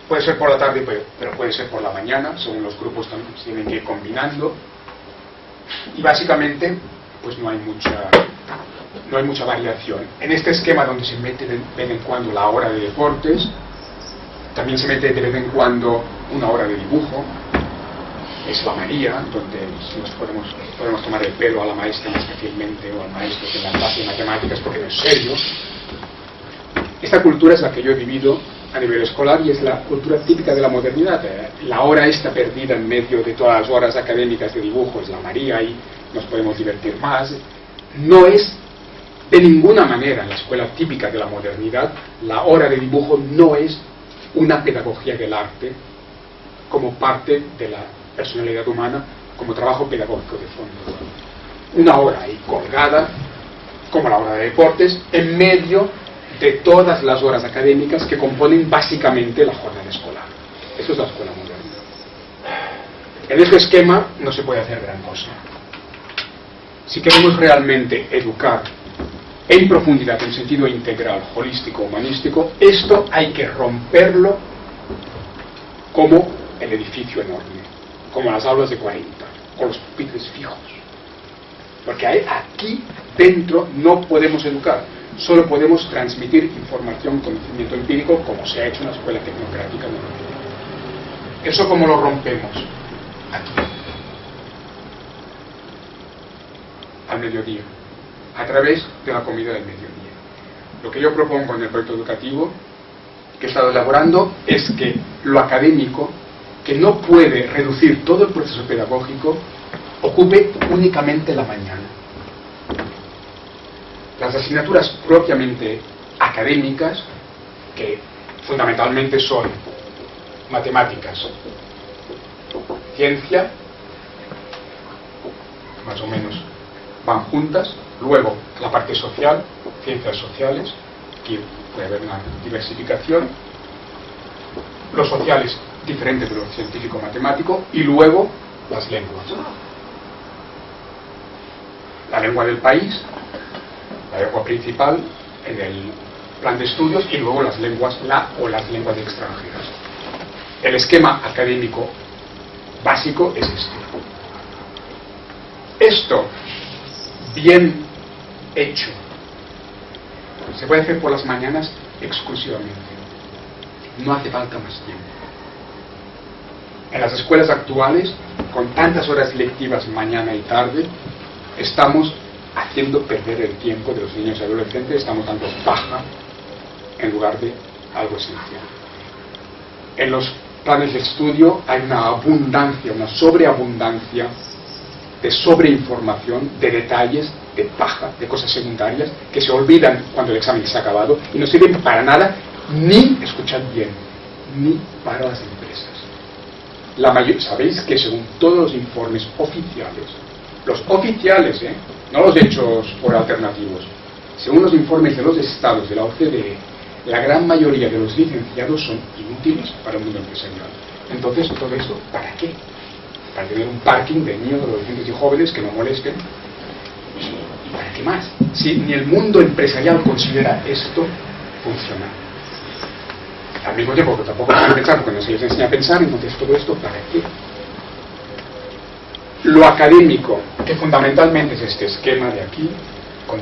puede ser por la tarde pero puede ser por la mañana, según los grupos también se tienen que ir combinando, y básicamente pues no hay no hay mucha variación. En este esquema donde se mete de vez en cuando la hora de deportes, también se mete de vez en cuando una hora de dibujo, es la María, donde nos podemos tomar el pelo a la maestra más fácilmente o al maestro que en la clase de matemáticas porque no es serio. Esta cultura es la que yo he vivido a nivel escolar y es la cultura típica de la modernidad. La hora esta perdida en medio de todas las horas académicas de dibujo es la María y nos podemos divertir más. No es de ninguna manera en la escuela típica de la modernidad, la hora de dibujo no es una pedagogía del arte como parte de la personalidad humana, como trabajo pedagógico de fondo. Una hora ahí colgada, como la hora de deportes, en medio de todas las horas académicas que componen básicamente la jornada escolar. Eso es la escuela moderna. En este esquema no se puede hacer gran cosa. Si queremos realmente educar en profundidad, en sentido integral, holístico, humanístico, esto hay que romperlo como el edificio enorme, como las aulas de 40, o los pupitres fijos. Porque aquí dentro no podemos educar, solo podemos transmitir información, conocimiento empírico, como se ha hecho en la escuela tecnocrática. ¿Eso cómo lo rompemos? Aquí, al mediodía, a través de la comida del mediodía. Lo que yo propongo en el proyecto educativo que he estado elaborando es que lo académico, que no puede reducir todo el proceso pedagógico, ocupe únicamente la mañana. Las asignaturas propiamente académicas, que fundamentalmente son matemáticas, ciencia, más o menos van juntas, luego la parte social, ciencias sociales, aquí puede haber una diversificación, los sociales diferentes de lo científico-matemático, y luego las lenguas. La lengua del país, la lengua principal en el plan de estudios, y luego las lenguas las lenguas extranjeras. El esquema académico básico es este. Esto, bien hecho, se puede hacer por las mañanas exclusivamente. No hace falta más tiempo. En las escuelas actuales, con tantas horas lectivas mañana y tarde, estamos haciendo perder el tiempo de los niños y adolescentes, estamos dando paja en lugar de algo esencial. En los planes de estudio hay una abundancia, una sobreabundancia de sobreinformación, de detalles, de paja, de cosas secundarias que se olvidan cuando el examen se ha acabado y no sirven para nada, ni, escuchad bien, ni para las empresas. Sabéis que según todos los informes oficiales, los oficiales, no los hechos por alternativos, según los informes de los estados de la OCDE, la gran mayoría de los licenciados son inútiles para el mundo empresarial. Entonces, ¿todo esto para qué? Para tener un parking de niños, adolescentes y jóvenes que no molesten. ¿Y para qué más? Si ni el mundo empresarial considera esto funcional. Al mismo tiempo que tampoco se puede pensar, porque no se les enseña a pensar, entonces todo esto ¿para qué? Lo académico, que fundamentalmente es este esquema de aquí, con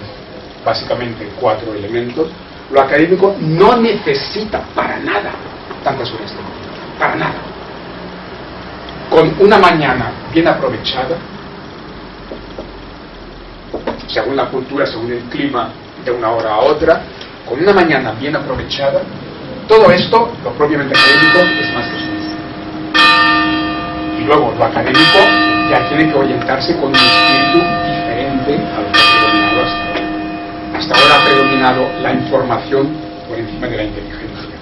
básicamente 4 elementos, lo académico no necesita para nada tantas horas de tiempo, para nada. Con una mañana bien aprovechada, según la cultura, según el clima, de una hora a otra, con una mañana bien aprovechada, todo esto, lo propiamente académico, es más que suficiente. Y luego, lo académico ya tiene que orientarse con un espíritu diferente a lo que ha predominado hasta ahora. Hasta ahora ha predominado la información por encima de la inteligencia.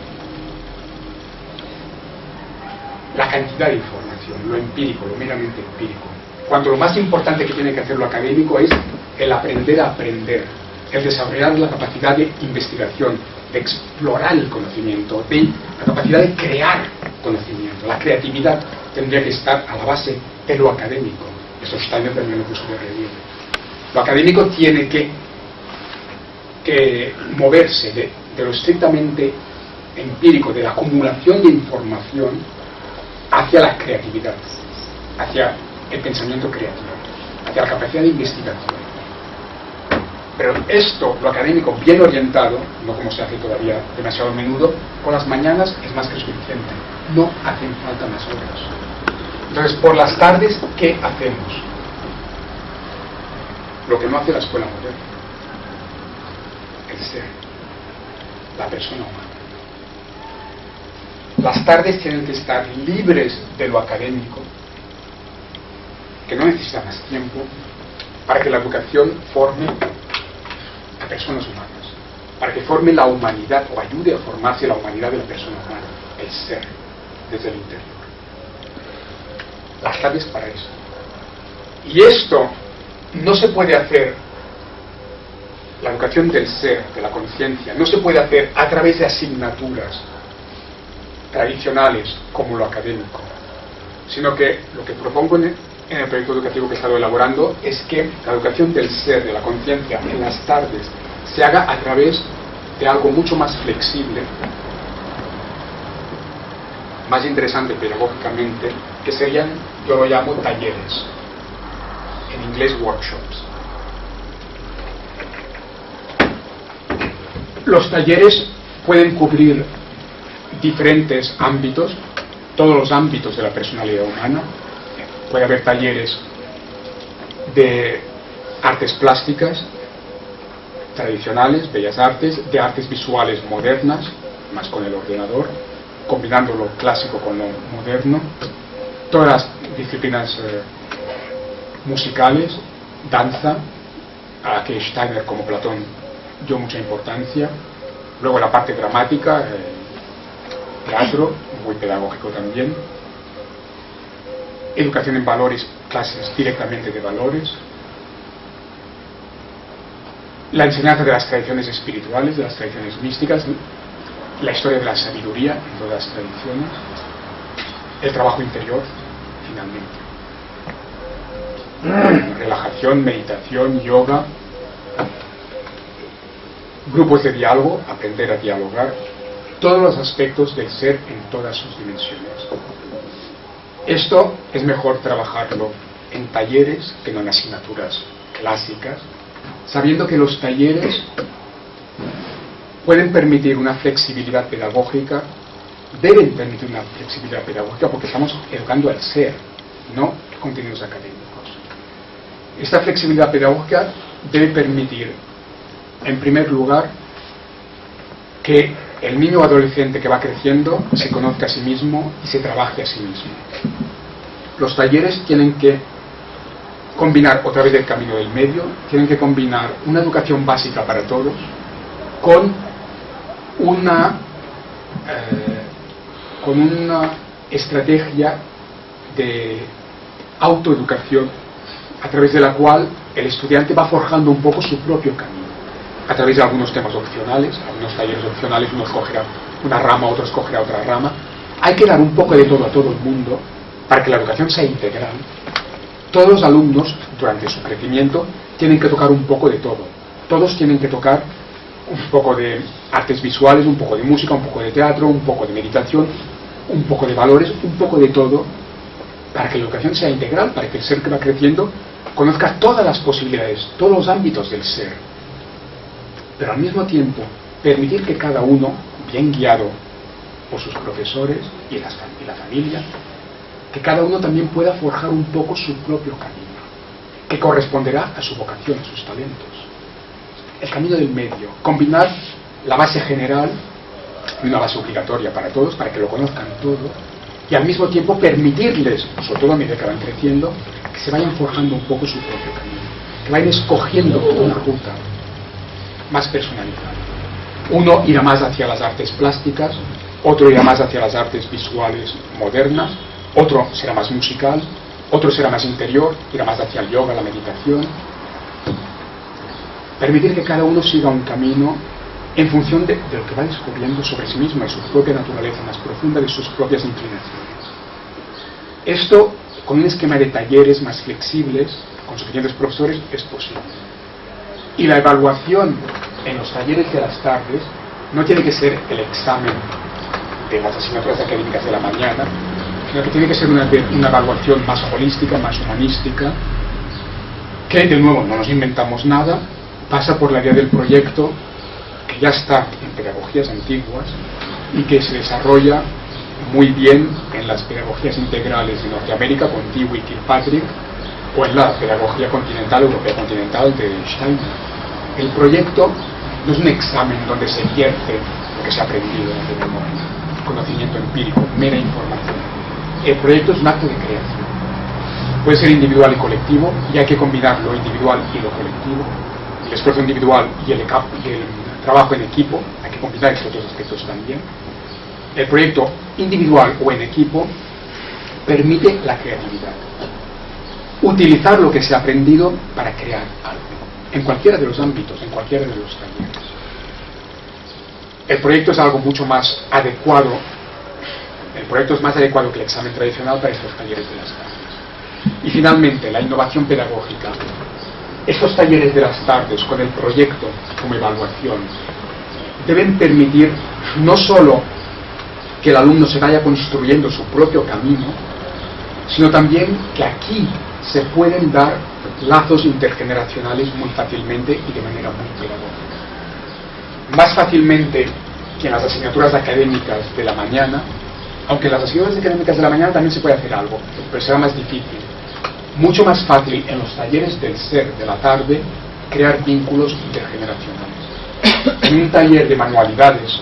La cantidad de información, lo empírico, lo meramente empírico. Cuando lo más importante que tiene que hacer lo académico es el aprender a aprender, el desarrollar la capacidad de investigación, de explorar el conocimiento, de la capacidad de crear conocimiento. La creatividad tendría que estar a la base de lo académico. Eso Steiner también lo puso de relieve. Lo académico tiene que moverse de lo estrictamente empírico, de la acumulación de información, hacia la creatividad, hacia el pensamiento creativo, hacia la capacidad de investigación. Pero esto, lo académico bien orientado, no como se hace todavía demasiado a menudo, con las mañanas es más que suficiente. No hacen falta más horas. Entonces, por las tardes, ¿qué hacemos? Lo que no hace la escuela moderna. El ser. La persona humana. Las tardes tienen que estar libres de lo académico, que no necesita más tiempo, para que la educación forme a personas humanas, para que forme la humanidad o ayude a formarse la humanidad de la persona humana, el ser, desde el interior. Las tardes para eso. Y esto no se puede hacer, la educación del ser, de la conciencia, no se puede hacer a través de asignaturas tradicionales como lo académico, sino que lo que propongo en el proyecto educativo que he estado elaborando es que la educación del ser, de la conciencia, en las tardes se haga a través de algo mucho más flexible, más interesante pedagógicamente, que serían, yo lo llamo talleres, en inglés workshops. Los talleres pueden cubrir diferentes ámbitos, todos los ámbitos de la personalidad humana. Puede haber talleres de artes plásticas tradicionales, bellas artes, de artes visuales modernas, más con el ordenador, combinando lo clásico con lo moderno, todas las disciplinas musicales, danza, a la que Steiner como Platón dio mucha importancia, luego la parte dramática, teatro, muy pedagógico también, educación en valores, clases directamente de valores, la enseñanza de las tradiciones espirituales, de las tradiciones místicas, la historia de la sabiduría en todas las tradiciones, el trabajo interior, finalmente, relajación, meditación, yoga, grupos de diálogo, aprender a dialogar, todos los aspectos del ser en todas sus dimensiones. Esto es mejor trabajarlo en talleres que no en asignaturas clásicas, sabiendo que los talleres pueden permitir una flexibilidad pedagógica, deben permitir una flexibilidad pedagógica porque estamos educando al ser, no contenidos académicos. Esta flexibilidad pedagógica debe permitir, en primer lugar, que el niño o adolescente que va creciendo se conozca a sí mismo y se trabaje a sí mismo. Los talleres tienen que combinar, otra vez el camino del medio, tienen que combinar una educación básica para todos con una estrategia de autoeducación a través de la cual el estudiante va forjando un poco su propio camino, a través de algunos temas opcionales, algunos talleres opcionales, uno escogerá una rama, otro escogerá otra rama. Hay que dar un poco de todo a todo el mundo para que la educación sea integral. Todos los alumnos, durante su crecimiento, tienen que tocar un poco de todo. Todos tienen que tocar un poco de artes visuales, un poco de música, un poco de teatro, un poco de meditación, un poco de valores, un poco de todo, para que la educación sea integral, para que el ser que va creciendo conozca todas las posibilidades, todos los ámbitos del ser. Pero al mismo tiempo, permitir que cada uno, bien guiado por sus profesores y la familia, que cada uno también pueda forjar un poco su propio camino, que corresponderá a su vocación, a sus talentos. El camino del medio, combinar la base general y una base obligatoria para todos, para que lo conozcan todo, y al mismo tiempo permitirles, sobre todo a medida que van creciendo, que se vayan forjando un poco su propio camino, que vayan escogiendo una ruta más personalizada. Uno irá más hacia las artes plásticas, otro irá más hacia las artes visuales modernas, otro será más musical, otro será más interior, irá más hacia el yoga, la meditación. Permitir que cada uno siga un camino en función de lo que va descubriendo sobre sí mismo, de su propia naturaleza más profunda, de sus propias inclinaciones. Esto, con un esquema de talleres más flexibles, con suficientes profesores, es posible. Y la evaluación en los talleres de las tardes no tiene que ser el examen de las asignaturas académicas de la mañana, sino que tiene que ser una evaluación más holística, más humanística, que de nuevo no nos inventamos nada, pasa por la vía del proyecto, que ya está en pedagogías antiguas y que se desarrolla muy bien en las pedagogías integrales de Norteamérica con Dewey y Kirkpatrick, o en la pedagogía continental, europea continental de Steiner. El proyecto no es un examen donde se vierte lo que se ha aprendido de memoria, conocimiento empírico, mera información. El proyecto es un acto de creación. Puede ser individual y colectivo, y hay que combinar lo individual y lo colectivo, el esfuerzo individual y el trabajo en equipo, hay que combinar estos dos aspectos también. El proyecto individual o en equipo permite la creatividad. Utilizar lo que se ha aprendido para crear algo, en cualquiera de los ámbitos, en cualquiera de los talleres. El proyecto es algo mucho más adecuado, el proyecto es más adecuado que el examen tradicional para estos talleres de las tardes. Y finalmente, la innovación pedagógica. Estos talleres de las tardes, con el proyecto como evaluación, deben permitir no solo que el alumno se vaya construyendo su propio camino, sino también que aquí se pueden dar lazos intergeneracionales muy fácilmente y de manera muy pedagógica. Más fácilmente que en las asignaturas académicas de la mañana, aunque en las asignaturas académicas de la mañana también se puede hacer algo, pero será más difícil. Mucho más fácil en los talleres del ser de la tarde crear vínculos intergeneracionales. En un taller de manualidades,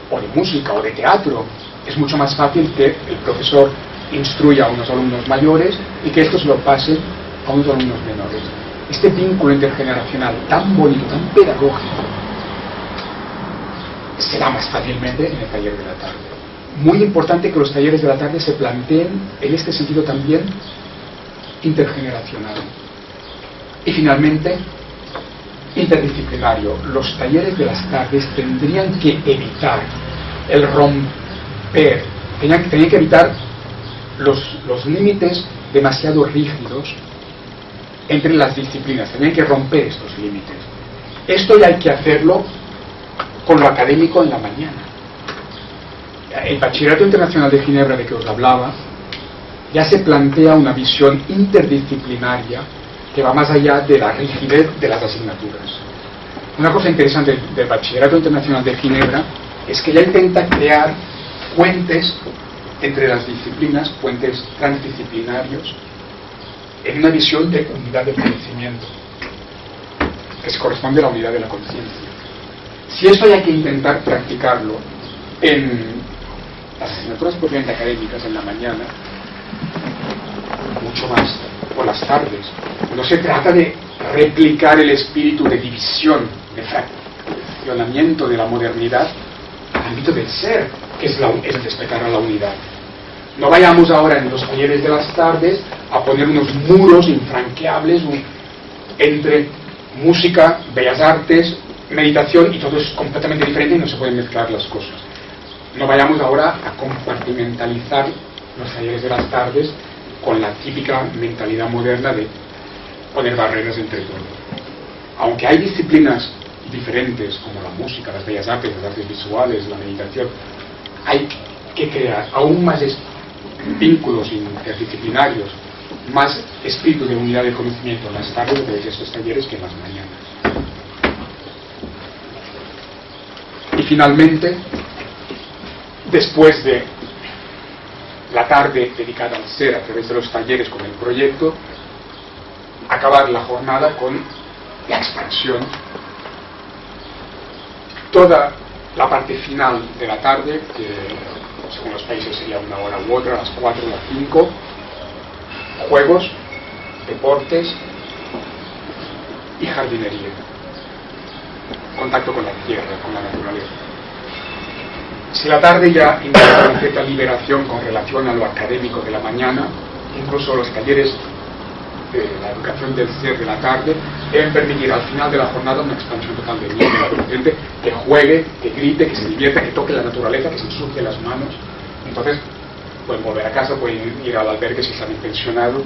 o de música, o de teatro, es mucho más fácil que el profesor instruya a unos alumnos mayores y que estos lo pasen a unos alumnos menores. Este vínculo intergeneracional tan bonito, tan pedagógico, se da más fácilmente en el taller de la tarde. Muy importante que los talleres de la tarde se planteen en este sentido también intergeneracional. Y finalmente, interdisciplinario. Los talleres de las tardes tendrían que evitar el romper, tenían que evitar los límites demasiado rígidos entre las disciplinas, tenían que romper estos límites. Esto ya hay que hacerlo con lo académico en la mañana. El Bachillerato Internacional de Ginebra, de que os hablaba, ya se plantea una visión interdisciplinaria que va más allá de la rigidez de las asignaturas. Una cosa interesante del Bachillerato Internacional de Ginebra es que ya intenta crear puentes entre las disciplinas, puentes transdisciplinarios, en una visión de unidad del conocimiento, que se corresponde a la unidad de la conciencia. Si esto hay que intentar practicarlo en las asignaturas propiamente académicas en la mañana, mucho más por las tardes. No se trata de replicar el espíritu de división, de fraccionamiento de la modernidad al ámbito del ser, que es el despertar a la unidad. No vayamos ahora en los talleres de las tardes a poner unos muros infranqueables entre música, bellas artes, meditación, y todo es completamente diferente y no se pueden mezclar las cosas. No vayamos ahora a compartimentalizar los talleres de las tardes con la típica mentalidad moderna de poner barreras entre todo. Aunque hay disciplinas diferentes como la música, las bellas artes, las artes visuales, la meditación, hay que crear aún más vínculos interdisciplinarios, más espíritu de unidad de conocimiento en las tardes de estos talleres que en las mañanas. Y finalmente, después de la tarde dedicada al ser a través de los talleres con el proyecto, acabar la jornada con la expansión. Toda la parte final de la tarde, que según los países sería una hora u otra, a las 4 o las 5, juegos, deportes y jardinería. Contacto con la tierra, con la naturaleza. Si la tarde ya indica una cierta liberación con relación a lo académico de la mañana, incluso los talleres de la educación del ser de la tarde deben permitir al final de la jornada una expansión total del niño, del adolescente, que juegue, que grite, que se divierta, que toque la naturaleza, que se ensucie las manos. Entonces pueden volver a casa, pueden ir al albergue si están pensionados.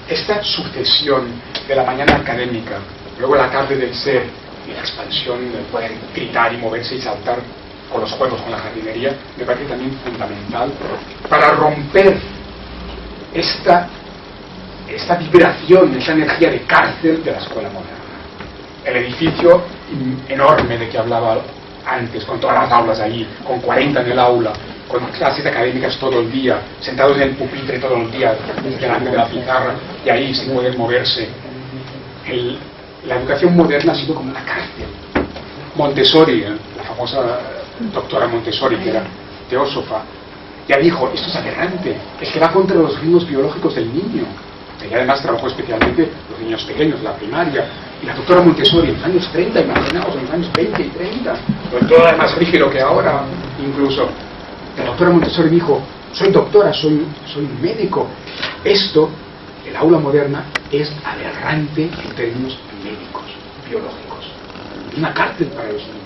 Esta sucesión de la mañana académica, luego la tarde del ser y la expansión de poder gritar y moverse y saltar con los juegos, con la jardinería, me parece también fundamental para romper esta vibración, esa energía de cárcel de la escuela moderna. el edificio enorme de que hablaba antes, con todas las aulas allí, con 40 en el aula, con clases académicas todo el día, sentados en el pupitre todo el día, delante de la pizarra, y ahí sin poder moverse. La educación moderna ha sido como una cárcel. Montessori, la famosa doctora Montessori, que era teósofa, ya dijo, esto es aberrante, es que va contra los ritmos biológicos del niño. Y además trabajó especialmente los niños pequeños, la primaria. Y la doctora Montessori en los años 30, imaginaos, en los años 20 y 30, con todo es más rígido que ahora, incluso. La doctora Montessori dijo, soy doctora, soy médico. Esto, el aula moderna, es aberrante en términos médicos, biológicos. Es una cárcel para los niños.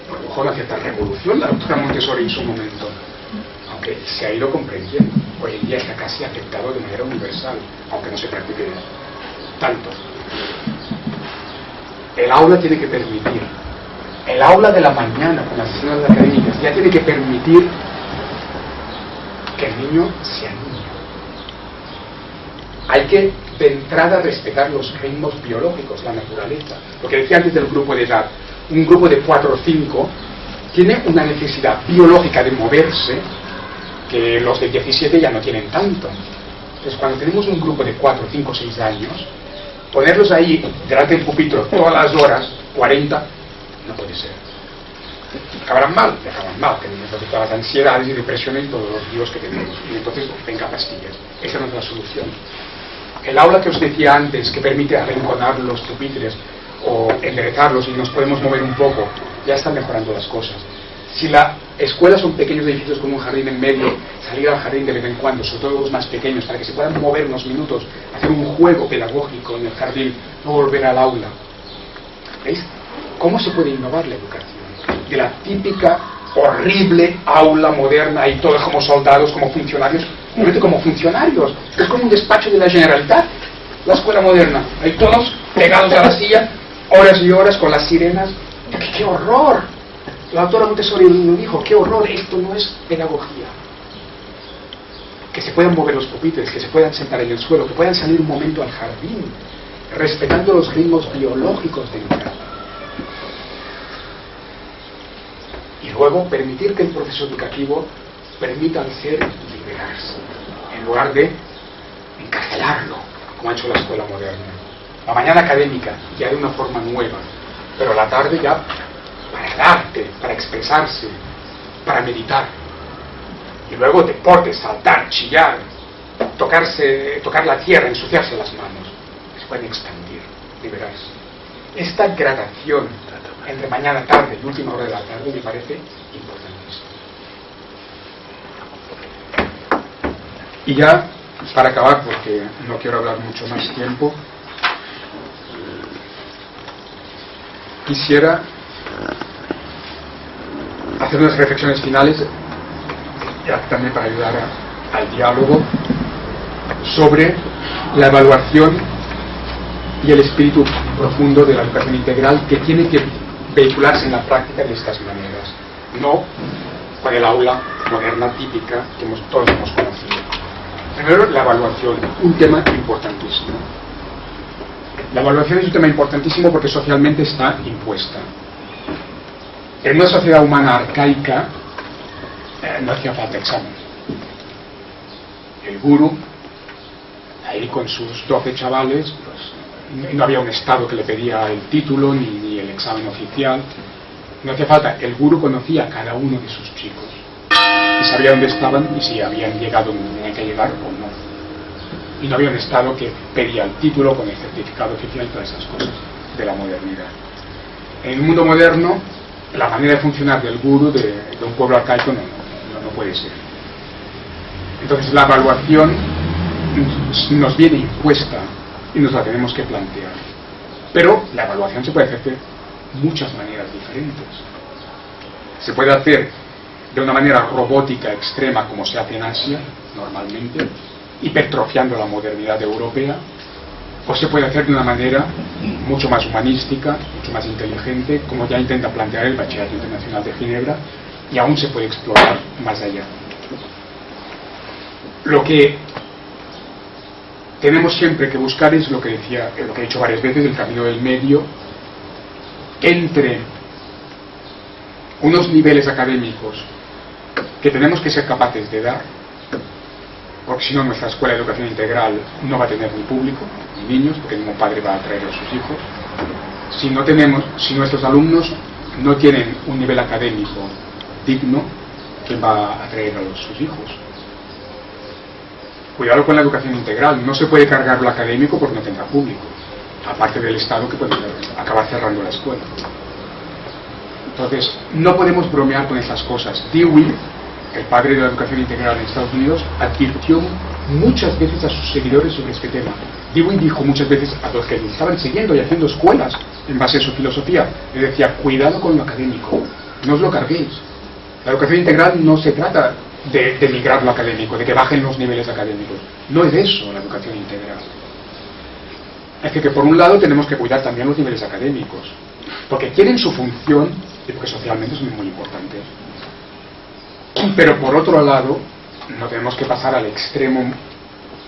Produjo una cierta revolución la doctora Montessori en su momento, aunque se ha ido comprendiendo. Hoy en día está casi aceptado de manera universal, aunque no se practique tanto. El aula tiene que permitir, el aula de la mañana con las sesiones académicas ya tiene que permitir que el niño sea niño. Hay que de entrada respetar los ritmos biológicos, la naturaleza. Lo que decía antes del grupo de edad, un grupo de 4 o 5 tiene una necesidad biológica de moverse que los de 17 ya no tienen tanto. Entonces, cuando tenemos un grupo de 4, 5, 6 años, ponerlos ahí delante del pupitre todas las horas, 40, no puede ser. Acaban mal, tenemos todas las ansiedades y depresiones y todos los líos que tenemos. Y entonces, venga, pastillas. Esa no es la solución. El aula que os decía antes, que permite arrinconar los pupitres o enderezarlos y nos podemos mover un poco, ya están mejorando las cosas. Si la escuela son pequeños edificios con un jardín en medio, salir al jardín de vez en cuando, sobre todo los más pequeños, para que se puedan mover unos minutos, hacer un juego pedagógico en el jardín, no volver al aula. ¿Veis? ¿Cómo se puede innovar la educación? De la típica, horrible aula moderna, ahí todos como soldados, como funcionarios, realmente como funcionarios. Es como un despacho de la Generalitat, la escuela moderna. Ahí todos pegados a la silla, horas y horas con las sirenas. ¡Qué horror! La doctora Montessori lo dijo, qué horror, esto no es pedagogía. Que se puedan mover los pupitres, que se puedan sentar en el suelo, que puedan salir un momento al jardín, respetando los ritmos biológicos de entrada. Y luego permitir que el proceso educativo permita al ser liberarse, en lugar de encarcelarlo, como ha hecho la escuela moderna. La mañana académica, ya de una forma nueva, pero la tarde ya para el arte, para expresarse, para meditar. Y luego deportes, saltar, chillar, tocar la tierra, ensuciarse las manos. Se pueden expandir, liberarse. Esta gradación entre mañana, tarde y última hora de la tarde me parece importantísimo. Y ya, para acabar, porque no quiero hablar mucho más tiempo, quisiera hacer unas reflexiones finales, ya también para ayudar al diálogo, sobre la evaluación y el espíritu profundo de la educación integral, que tiene que vehicularse en la práctica de estas maneras, no con el aula moderna típica que todos hemos conocido. Primero, la evaluación, un tema importantísimo. La evaluación es un tema importantísimo porque socialmente está impuesta. En una sociedad humana arcaica no hacía falta examen. El gurú, ahí con sus 12 chavales, pues, no había un estado que le pedía el título ni el examen oficial. No hacía falta. El gurú conocía a cada uno de sus chicos y sabía dónde estaban y si habían llegado donde tenían que llegar o no. Y no había un estado que pedía el título con el certificado oficial y todas esas cosas de la modernidad. En el mundo moderno, la manera de funcionar del gurú de un pueblo arcaico no puede ser. Entonces la evaluación nos viene impuesta y nos la tenemos que plantear. Pero la evaluación se puede hacer de muchas maneras diferentes. Se puede hacer de una manera robótica extrema, como se hace en Asia normalmente, hipertrofiando la modernidad europea, o se puede hacer de una manera mucho más humanística, mucho más inteligente, como ya intenta plantear el Bachillerato Internacional de Ginebra, y aún se puede explorar más allá. Lo que tenemos siempre que buscar, es lo que decía, lo que he dicho varias veces, el camino del medio entre unos niveles académicos que tenemos que ser capaces de dar, porque si no nuestra escuela de educación integral no va a tener ni público, ni niños, porque ningún padre va a traer a sus hijos. Si nuestros alumnos no tienen un nivel académico digno, ¿quién va a atraer a sus hijos? Cuidado con la educación integral, no se puede cargar lo académico porque no tenga público, aparte del Estado que puede acabar cerrando la escuela. Entonces, no podemos bromear con esas cosas. Dewey, el padre de la educación integral en Estados Unidos, advirtió muchas veces a sus seguidores sobre este tema. Dewey dijo muchas veces a los que le estaban siguiendo y haciendo escuelas en base a su filosofía, le decía, cuidado con lo académico, no os lo carguéis. La educación integral no se trata de migrar lo académico, de que bajen los niveles académicos. No es eso la educación integral. Es que por un lado tenemos que cuidar también los niveles académicos, porque tienen su función y porque socialmente son muy importantes. Pero por otro lado, no tenemos que pasar al extremo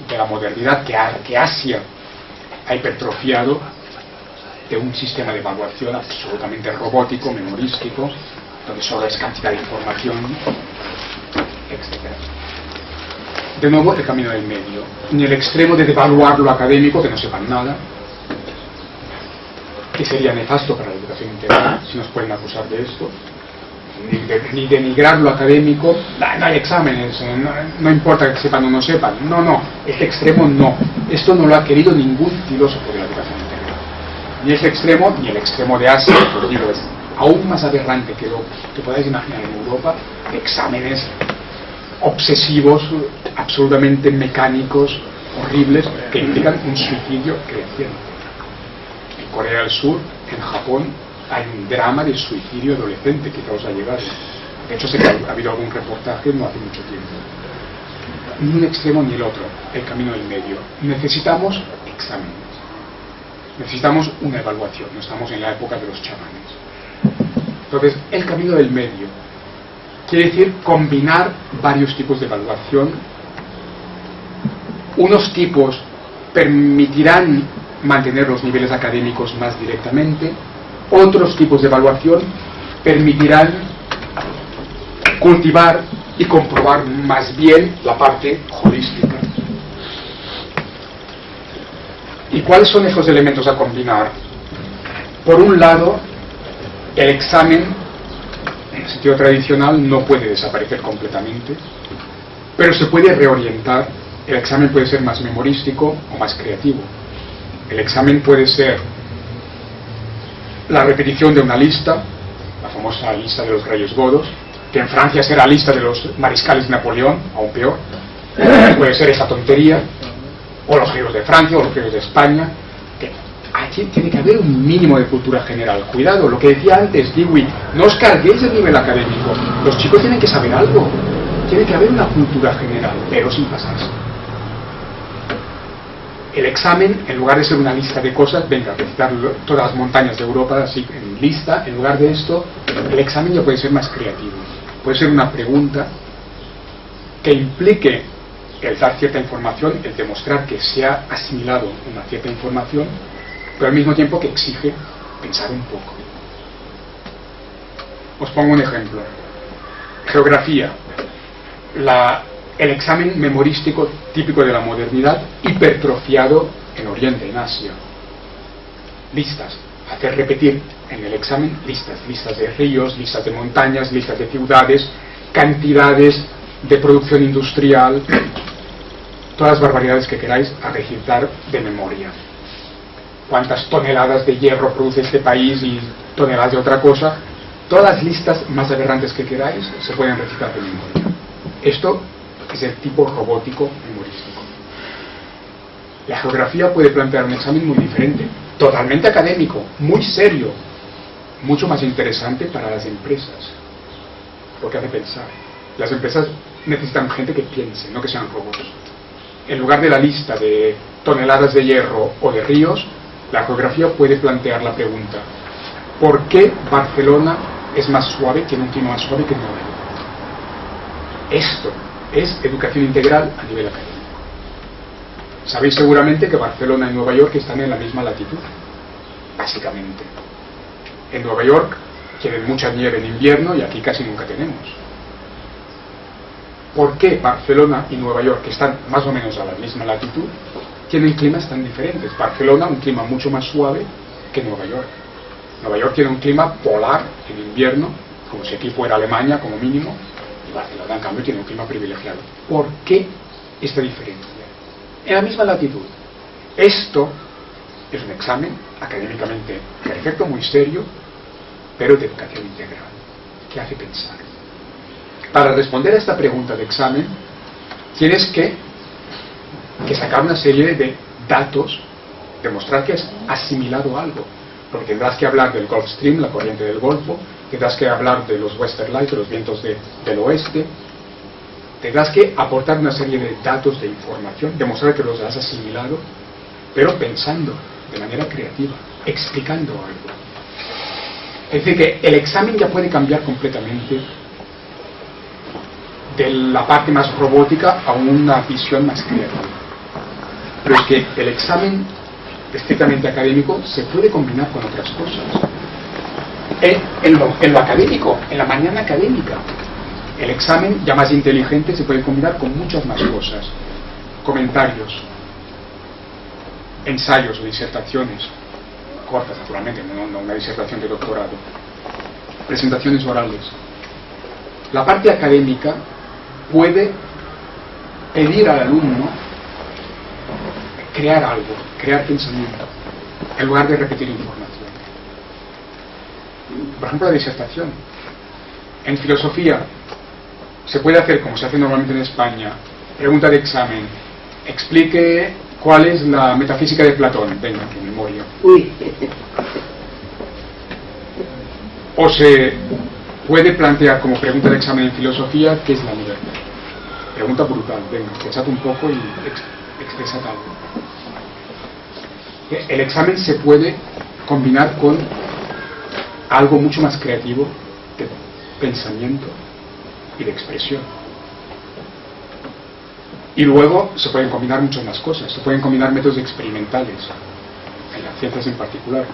de la modernidad que Asia ha hipertrofiado, de un sistema de evaluación absolutamente robótico, memorístico, donde solo es cantidad de información, etc. De nuevo, el camino del medio. Ni el extremo de devaluar lo académico, que no sepan nada, que sería nefasto para la educación integral, si nos pueden acusar de esto, ni denigrar lo académico, no hay exámenes, no importa que sepan o no sepan. No, este extremo no. Esto no lo ha querido ningún filósofo de la educación integral. Ni este extremo, ni el extremo de Asia, por digo, es aún más aberrante que lo que podáis imaginar en Europa, exámenes obsesivos, absolutamente mecánicos, horribles, que implican un suicidio creciente. En Corea del Sur, en Japón, hay un drama de suicidio adolescente que os ha llegado. De hecho, sé que ha habido algún reportaje no hace mucho tiempo. Ni un extremo ni el otro, el camino del medio. Necesitamos exámenes. Necesitamos una evaluación. No estamos en la época de los chamanes. Entonces, el camino del medio quiere decir combinar varios tipos de evaluación. Unos tipos permitirán mantener los niveles académicos más directamente. Otros tipos de evaluación permitirán cultivar y comprobar más bien la parte holística. ¿Y cuáles son esos elementos a combinar? Por un lado, el examen, en el sentido tradicional, no puede desaparecer completamente, pero se puede reorientar. El examen puede ser más memorístico o más creativo. El examen puede ser la repetición de una lista, la famosa lista de los reyes godos, que en Francia será la lista de los mariscales de Napoleón, aún peor. Puede ser esa tontería, o los ríos de Francia, o los ríos de España, que aquí tiene que haber un mínimo de cultura general. Cuidado, lo que decía antes Dewey, no os carguéis el nivel académico, los chicos tienen que saber algo, tiene que haber una cultura general, pero sin pasarse. El examen, en lugar de ser una lista de cosas, venga, recitar todas las montañas de Europa así en lista, en lugar de esto, el examen ya puede ser más creativo. Puede ser una pregunta que implique el dar cierta información, el demostrar que se ha asimilado una cierta información, pero al mismo tiempo que exige pensar un poco. Os pongo un ejemplo. Geografía. El examen memorístico típico de la modernidad, hipertrofiado en Oriente, en Asia. Listas. Hacer repetir en el examen listas de ríos, listas de montañas, listas de ciudades, cantidades de producción industrial, todas las barbaridades que queráis a recitar de memoria. Cuántas toneladas de hierro produce este país y toneladas de otra cosa. Todas las listas más aberrantes que queráis se pueden recitar de memoria. Esto es el tipo robótico memorístico. La geografía puede plantear un examen muy diferente, totalmente académico, muy serio, mucho más interesante para las empresas, porque hace pensar. Las empresas necesitan gente que piense, no que sean robots. En lugar de la lista de toneladas de hierro o de ríos, la geografía puede plantear la pregunta: ¿por qué Barcelona es más suave, tiene un clima más suave que Nueva York? Esto es educación integral a nivel académico. Sabéis seguramente que Barcelona y Nueva York están en la misma latitud, básicamente. En Nueva York tienen mucha nieve en invierno y aquí casi nunca tenemos. ¿Por qué Barcelona y Nueva York, que están más o menos a la misma latitud, tienen climas tan diferentes? Barcelona, un clima mucho más suave que Nueva York. Nueva York tiene un clima polar en invierno, como si aquí fuera Alemania como mínimo, y Barcelona, en cambio, tiene un clima privilegiado. ¿Por qué esta diferencia? En la misma latitud. Esto es un examen académicamente perfecto, muy serio, pero de educación integral, que hace pensar. Para responder a esta pregunta de examen, tienes que sacar una serie de datos, demostrar que has asimilado algo, porque tendrás que hablar del Gulf Stream, la corriente del Golfo, tendrás que hablar de los Western Lights, los vientos del oeste, tendrás que aportar una serie de datos, de información, demostrar que los has asimilado, pero pensando de manera creativa, explicando algo. Es decir, que el examen ya puede cambiar completamente de la parte más robótica a una visión más creativa. Pero es que el examen estrictamente académico se puede combinar con otras cosas. En lo académico, en la mañana académica, el examen ya más inteligente se puede combinar con muchas más cosas. Comentarios, ensayos o disertaciones, cortas naturalmente, no una disertación de doctorado, presentaciones orales. La parte académica puede pedir al alumno crear algo, crear pensamiento, en lugar de repetir información. Por ejemplo, la disertación. En filosofía se puede hacer, como se hace normalmente en España, pregunta de examen: explique cuál es la metafísica de Platón. Venga, que memoria. Uy. O se puede plantear como pregunta de examen en filosofía: ¿qué es la libertad? Pregunta brutal. Venga, pensad un poco y expresad algo. El examen se puede combinar con algo mucho más creativo de pensamiento y de expresión. Y luego se pueden combinar muchas más cosas. Se pueden combinar métodos experimentales, en las ciencias en particular.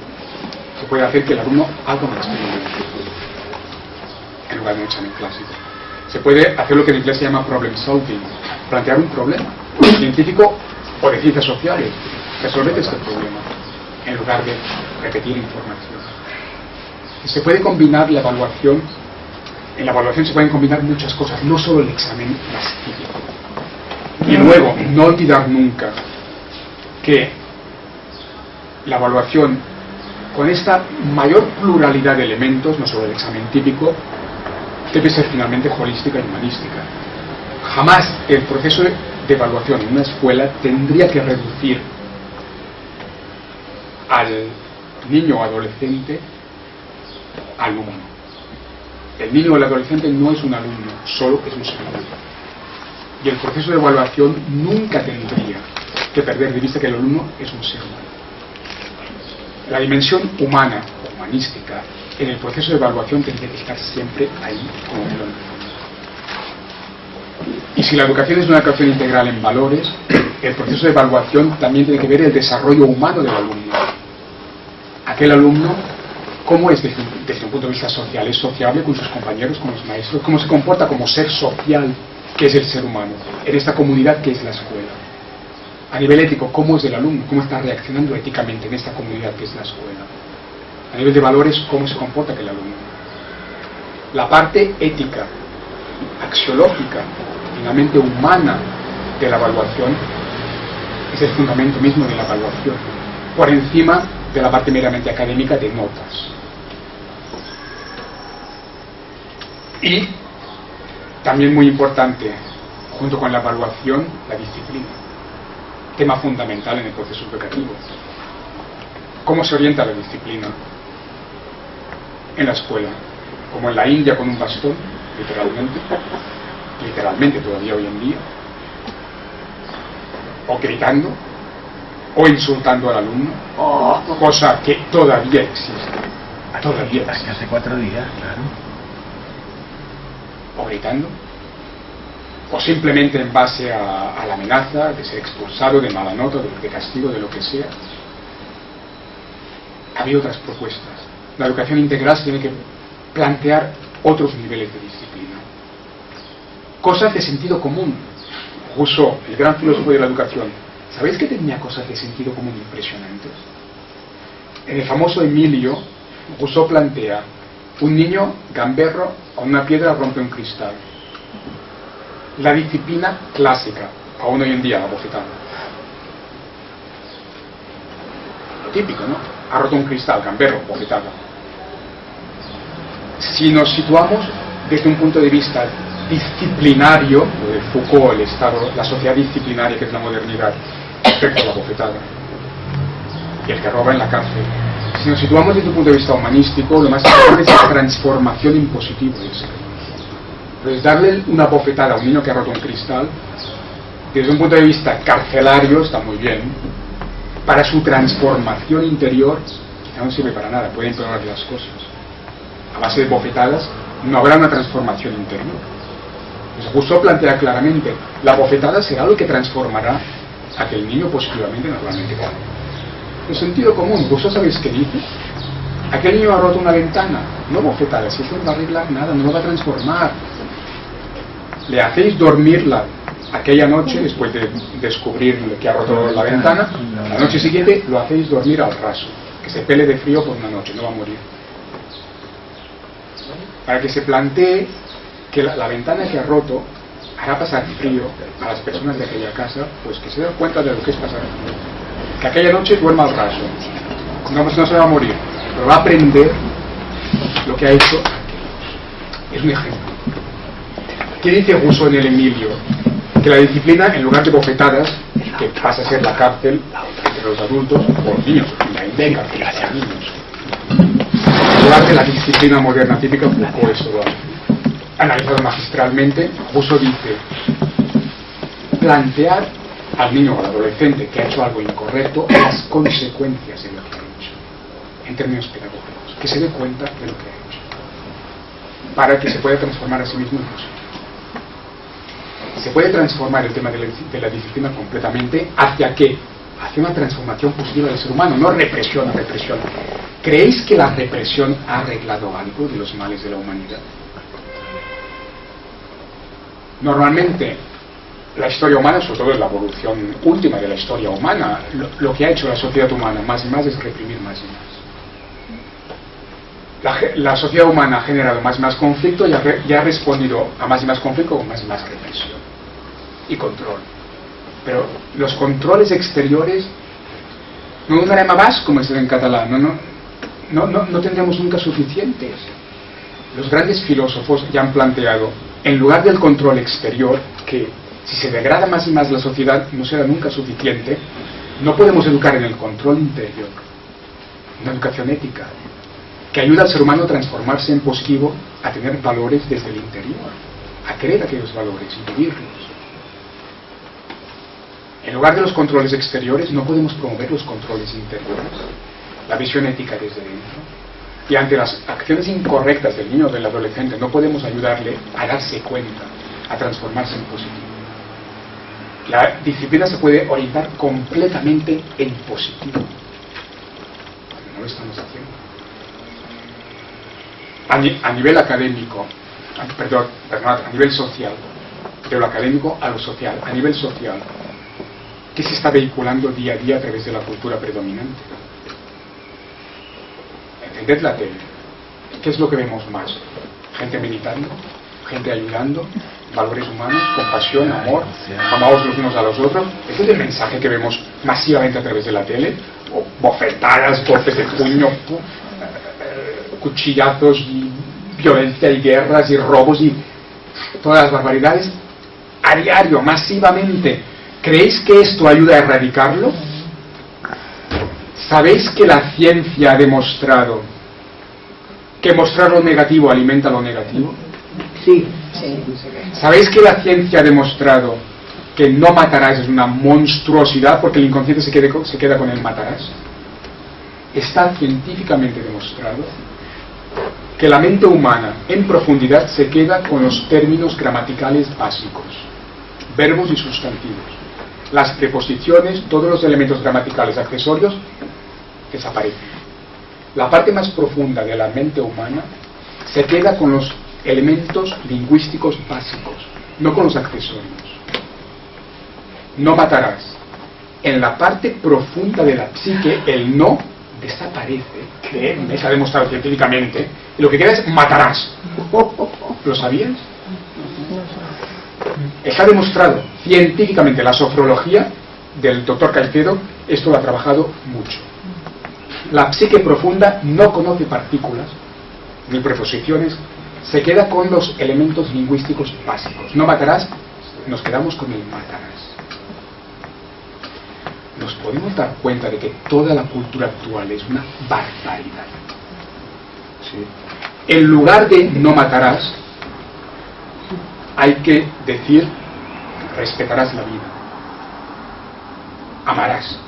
Se puede hacer que el alumno haga un experimento en lugar de un examen clásico. Se puede hacer lo que en inglés se llama problem solving, plantear un problema científico o de ciencias sociales. Resolver este problema en lugar de repetir información. Y se puede combinar la evaluación. En la evaluación se pueden combinar muchas cosas, no solo el examen más típico. Y luego, no olvidar nunca que la evaluación, con esta mayor pluralidad de elementos, no solo el examen típico, debe ser finalmente holística y humanística. Jamás el proceso de evaluación en una escuela tendría que reducir al niño o adolescente alumno. El niño o el adolescente no es un alumno, solo es un ser humano. Y el proceso de evaluación nunca tendría que perder de vista que el alumno es un ser humano. La dimensión humana o humanística en el proceso de evaluación tendría que estar siempre ahí como telón. Y si la educación es una educación integral en valores, el proceso de evaluación también tiene que ver el desarrollo humano del alumno. Aquel alumno, ¿cómo es desde un punto de vista social? ¿Es sociable con sus compañeros, con los maestros? ¿Cómo se comporta como ser social, que es el ser humano, en esta comunidad que es la escuela? A nivel ético, ¿cómo es el alumno? ¿Cómo está reaccionando éticamente en esta comunidad que es la escuela? A nivel de valores, ¿cómo se comporta aquel alumno? La parte ética, axiológica, finalmente humana de la evaluación es el fundamento mismo de la evaluación, por encima de la parte meramente académica de notas. Y también muy importante, junto con la evaluación, la disciplina, tema fundamental en el proceso educativo. ¿Cómo se orienta la disciplina en la escuela? Como en la India, con un bastón, literalmente todavía hoy en día, o gritando, o insultando al alumno, cosa que todavía existe. Todavía existe. Hace 4 días, claro. O gritando. o simplemente en base a la amenaza de ser expulsado, de mala nota, de castigo, de lo que sea. Había otras propuestas. La educación integral se tiene que plantear otros niveles de disciplina. Cosas de sentido común. Rousseau, el gran filósofo de la educación, ¿sabéis que tenía cosas de sentido común impresionantes? En el famoso Emilio, Rousseau plantea: un niño gamberro con una piedra rompe un cristal. La disciplina clásica, aún hoy en día, la bofetada. Lo típico, ¿no? Ha roto un cristal, gamberro, bofetada. Si nos situamos desde un punto de vista disciplinario, lo de Foucault, el Estado, la sociedad disciplinaria, que es la modernidad, respecto a la bofetada, y el que roba en la cárcel. Si nos situamos desde un punto de vista humanístico, lo más importante es la transformación impositiva de ese. Entonces, darle una bofetada a un niño que ha roto un cristal, desde un punto de vista carcelario, está muy bien. Para su transformación interior, quizá no sirve para nada, puede empeorar las cosas. A base de bofetadas, no habrá una transformación interior. Entonces, Rousseau plantea claramente: la bofetada será lo que transformará a aquel niño positivamente, naturalmente. El sentido común, ¿vosotros sabéis qué dice? Aquel niño ha roto una ventana, no bofetadas, eso no va a arreglar nada, no lo va a transformar. Le hacéis dormirla aquella noche, después de descubrir que ha roto la ventana, la noche siguiente lo hacéis dormir al raso, que se pele de frío por una noche, no va a morir. Para que se plantee que la ventana que ha roto hará pasar frío a las personas de aquella casa, pues que se den cuenta de lo que es pasar frío. Que aquella noche duerma al raso. No se va a morir, pero va a aprender lo que ha hecho. Es un ejemplo. ¿Qué dice Rousseau en el Emilio? Que la disciplina, en lugar de bofetadas, que pasa a ser la cárcel entre los adultos o los niños, la indica para niños. En lugar de la disciplina moderna típica, Foucault eso lo ha analizado magistralmente. Rousseau dice: plantear al niño o al adolescente que ha hecho algo incorrecto las consecuencias de lo que ha hecho, en términos pedagógicos, que se dé cuenta de lo que ha hecho, para que se pueda transformar a sí mismo en positivo. Se puede transformar el tema de la disciplina completamente. ¿Hacia qué? Hacia una transformación positiva del ser humano, no represión a represión. ¿Creéis que la represión ha arreglado algo de los males de la humanidad? Normalmente, la historia humana, sobre todo es la evolución última de la historia humana, lo que ha hecho la sociedad humana más y más es reprimir más y más. La sociedad humana ha generado más y más conflicto y ha respondido a más y más conflicto con más y más represión y control. Pero los controles exteriores no donarem abast, como se dice en catalán, no tendremos nunca suficientes. Los grandes filósofos ya han planteado, en lugar del control exterior, que si se degrada más y más la sociedad no será nunca suficiente, no podemos educar en el control interior, una educación ética, que ayuda al ser humano a transformarse en positivo, a tener valores desde el interior, a creer aquellos valores y vivirlos. En lugar de los controles exteriores, no podemos promover los controles interiores, la visión ética desde dentro. Y ante las acciones incorrectas del niño o del adolescente, no podemos ayudarle a darse cuenta, a transformarse en positivo. La disciplina se puede orientar completamente en positivo, pero no lo estamos haciendo. A nivel académico, a nivel social, de lo académico a lo social, a nivel social, ¿qué se está vehiculando día a día a través de la cultura predominante? Entended la tele. ¿Qué es lo que vemos más? Gente militando, gente ayudando, valores humanos, compasión, amor, amados los unos a los otros. Ese es el mensaje que vemos masivamente a través de la tele. O bofetadas, golpes de puño, cuchillazos y violencia y guerras y robos y todas las barbaridades a diario, masivamente. ¿Creéis que esto ayuda a erradicarlo? ¿Sabéis que la ciencia ha demostrado que mostrar lo negativo alimenta lo negativo? Sí. ¿Sabéis que la ciencia ha demostrado que no matarás es una monstruosidad porque el inconsciente se queda con el matarás? Está científicamente demostrado que la mente humana en profundidad se queda con los términos gramaticales básicos. verbos y sustantivos. Las preposiciones, todos los elementos gramaticales accesorios desaparecen. La parte más profunda de la mente humana se queda con los elementos lingüísticos básicos, no con los accesorios. No matarás. En la parte profunda de la psique, el no desaparece, créeme, se ha demostrado científicamente, y lo que queda es matarás. ¿Lo sabías? Está demostrado científicamente. La sofrología del doctor Caicedo esto lo ha trabajado mucho. La psique profunda no conoce partículas ni preposiciones, se queda con los elementos lingüísticos básicos. No matarás, nos quedamos con el matarás. Nos podemos dar cuenta de que toda la cultura actual es una barbaridad. ¿Sí? En lugar de no matarás, hay que decir respetarás la vida, amarás,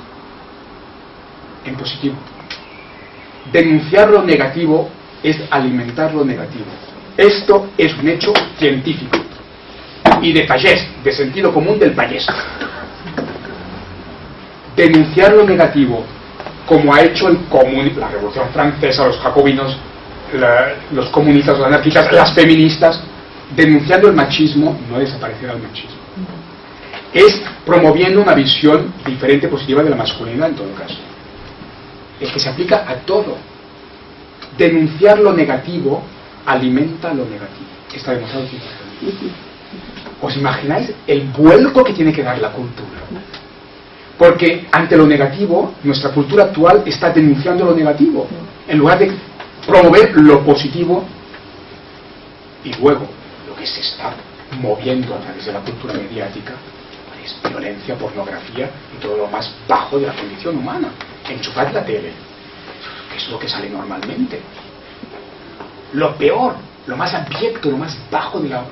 en positivo. Denunciar lo negativo es alimentar lo negativo. Esto es un hecho científico y de payés, de sentido común del payés. Denunciar lo negativo, como ha hecho la Revolución Francesa, los jacobinos, los comunistas, los anarquistas, las feministas, denunciando el machismo, no desaparecerá el machismo. Es promoviendo una visión diferente, positiva de la masculinidad en todo caso. Es que se aplica a todo. Denunciar lo negativo alimenta lo negativo. Está demostrado científicamente. ¿Os imagináis el vuelco que tiene que dar la cultura? Porque ante lo negativo, nuestra cultura actual está denunciando lo negativo, en lugar de promover lo positivo. Y luego, lo que se está moviendo a través de la cultura mediática es violencia, pornografía y todo lo más bajo de la condición humana. Enchufad la tele, que es lo que sale normalmente. Lo peor, lo más abyecto, lo más bajo de la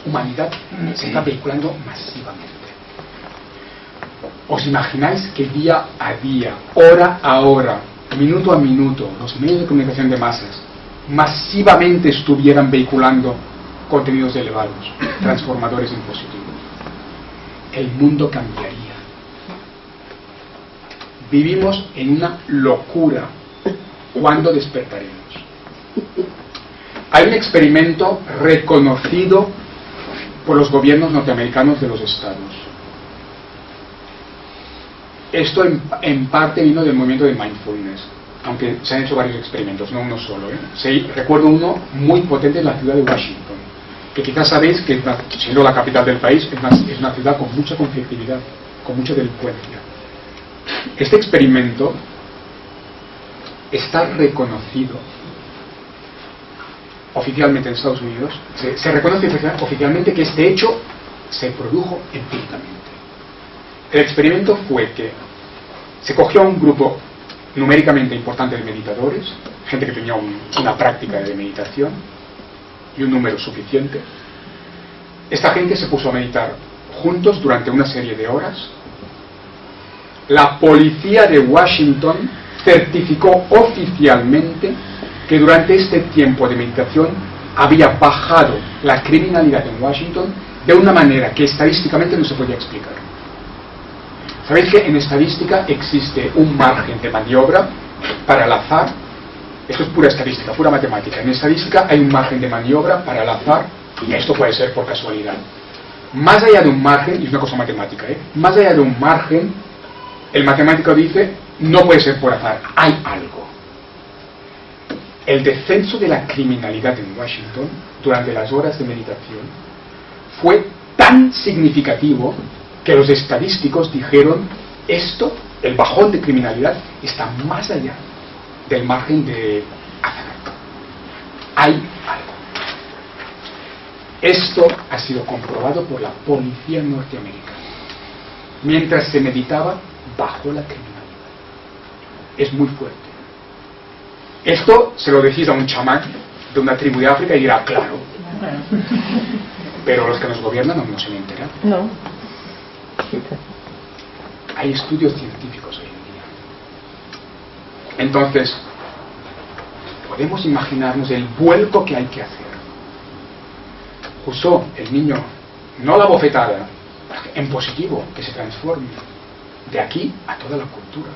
humanidad se está vehiculando masivamente. ¿Os imagináis que día a día, hora a hora, minuto a minuto, los medios de comunicación de masas masivamente estuvieran vehiculando contenidos elevados, transformadores en positivo? El mundo cambiaría. Vivimos en una locura. ¿Cuándo despertaremos? Hay un experimento reconocido por los gobiernos norteamericanos de los estados. Esto en parte vino del movimiento de mindfulness, aunque se han hecho varios experimentos, no uno solo. Sí, recuerdo uno muy potente en la ciudad de Washington, que quizás sabéis que, siendo la capital del país, es una ciudad con mucha conflictividad, con mucha delincuencia. Este experimento está reconocido oficialmente en Estados Unidos, se reconoce oficialmente que este hecho se produjo empíricamente. El experimento fue que se cogió a un grupo numéricamente importante de meditadores, gente que tenía una práctica de meditación y un número suficiente. Esta gente se puso a meditar juntos durante una serie de horas. La policía de Washington certificó oficialmente que durante este tiempo de meditación había bajado la criminalidad en Washington de una manera que estadísticamente no se podía explicar. ¿Sabéis que en estadística existe un margen de maniobra para el azar? Esto es pura estadística, pura matemática. En estadística hay un margen de maniobra para el azar, y esto puede ser por casualidad. Más allá de un margen, y es una cosa matemática, más allá de un margen, el matemático dice, no puede ser por azar, hay algo. El descenso de la criminalidad en Washington durante las horas de meditación fue tan significativo que los estadísticos dijeron, esto, el bajón de criminalidad, está más allá del margen de azar. Hay algo. Esto ha sido comprobado por la policía norteamericana. Mientras se meditaba, bajó la criminalidad. Es muy fuerte. Esto se lo decís a un chamán de una tribu de África y dirá, claro. Pero los que nos gobiernan no se enteran. No. Hay estudios científicos hoy en día. Entonces, podemos imaginarnos el vuelco que hay que hacer. Usó el niño, no la bofetada, en positivo, que se transforme de aquí a toda la cultura.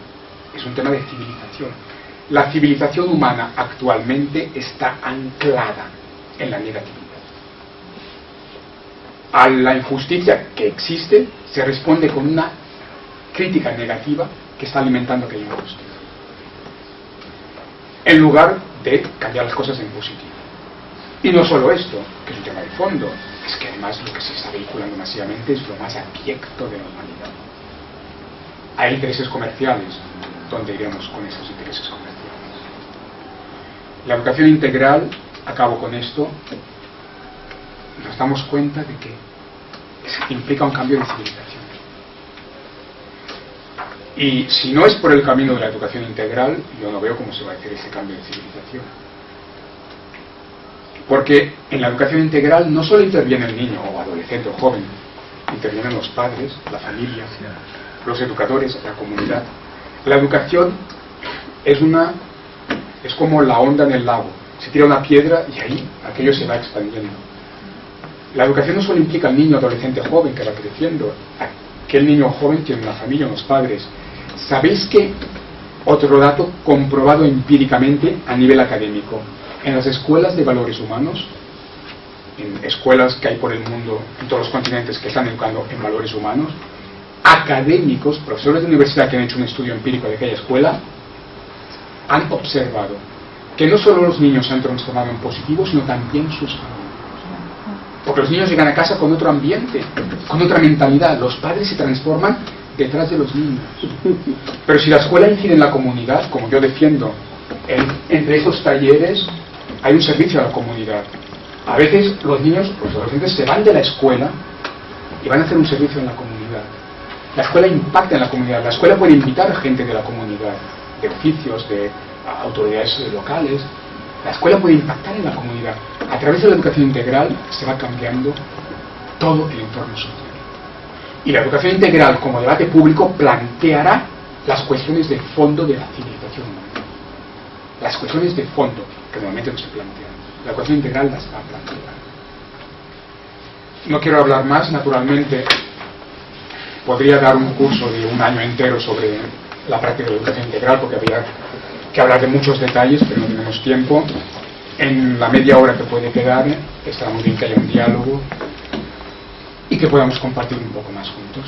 Es un tema de civilización. La civilización humana actualmente está anclada en la negatividad. A la injusticia que existe se responde con una crítica negativa que está alimentando aquella injusticia, en lugar de cambiar las cosas en positivo. Y no solo esto, que es un tema de fondo, es que además lo que se está vehiculando masivamente es lo más abyecto de la humanidad. Hay intereses comerciales. ¿Dónde iremos con esos intereses comerciales? La educación integral, acabo con esto, nos damos cuenta de que implica un cambio de civilización. Y si no es por el camino de la educación integral, yo no veo cómo se va a hacer ese cambio de civilización. Porque en la educación integral no solo interviene el niño o adolescente o joven, intervienen los padres, la familia, los educadores, la comunidad. La educación es como la onda en el lago. Se tira una piedra y ahí aquello se va expandiendo. La educación no solo implica al niño, adolescente, joven que va creciendo. Aquel niño joven tiene una familia, unos padres. ¿Sabéis que otro dato comprobado empíricamente a nivel académico? En las escuelas de valores humanos, en escuelas que hay por el mundo, en todos los continentes que están educando en valores humanos, académicos, profesores de universidad que han hecho un estudio empírico de aquella escuela, han observado que no solo los niños se han transformado en positivos, sino también sus familias. Porque los niños llegan a casa con otro ambiente, con otra mentalidad. Los padres se transforman detrás de los niños. Pero si la escuela incide en la comunidad, como yo defiendo, entre esos talleres hay un servicio a la comunidad. A veces los niños, los adolescentes, se van de la escuela y van a hacer un servicio en la comunidad. La escuela impacta en la comunidad. La escuela puede invitar a gente de la comunidad, de oficios, de autoridades locales. La escuela puede impactar en la comunidad. A través de la educación integral se va cambiando todo el entorno social. Y la educación integral como debate público planteará las cuestiones de fondo de la civilización humana. Las cuestiones de fondo que normalmente no se plantean. La educación integral las va a plantear. No quiero hablar más, naturalmente. Podría dar un curso de un año entero sobre la práctica de la educación integral, porque habría que hablar de muchos detalles, pero no tenemos tiempo. En la media hora que puede quedar, estará muy bien que haya un diálogo y que podamos compartir un poco más juntos.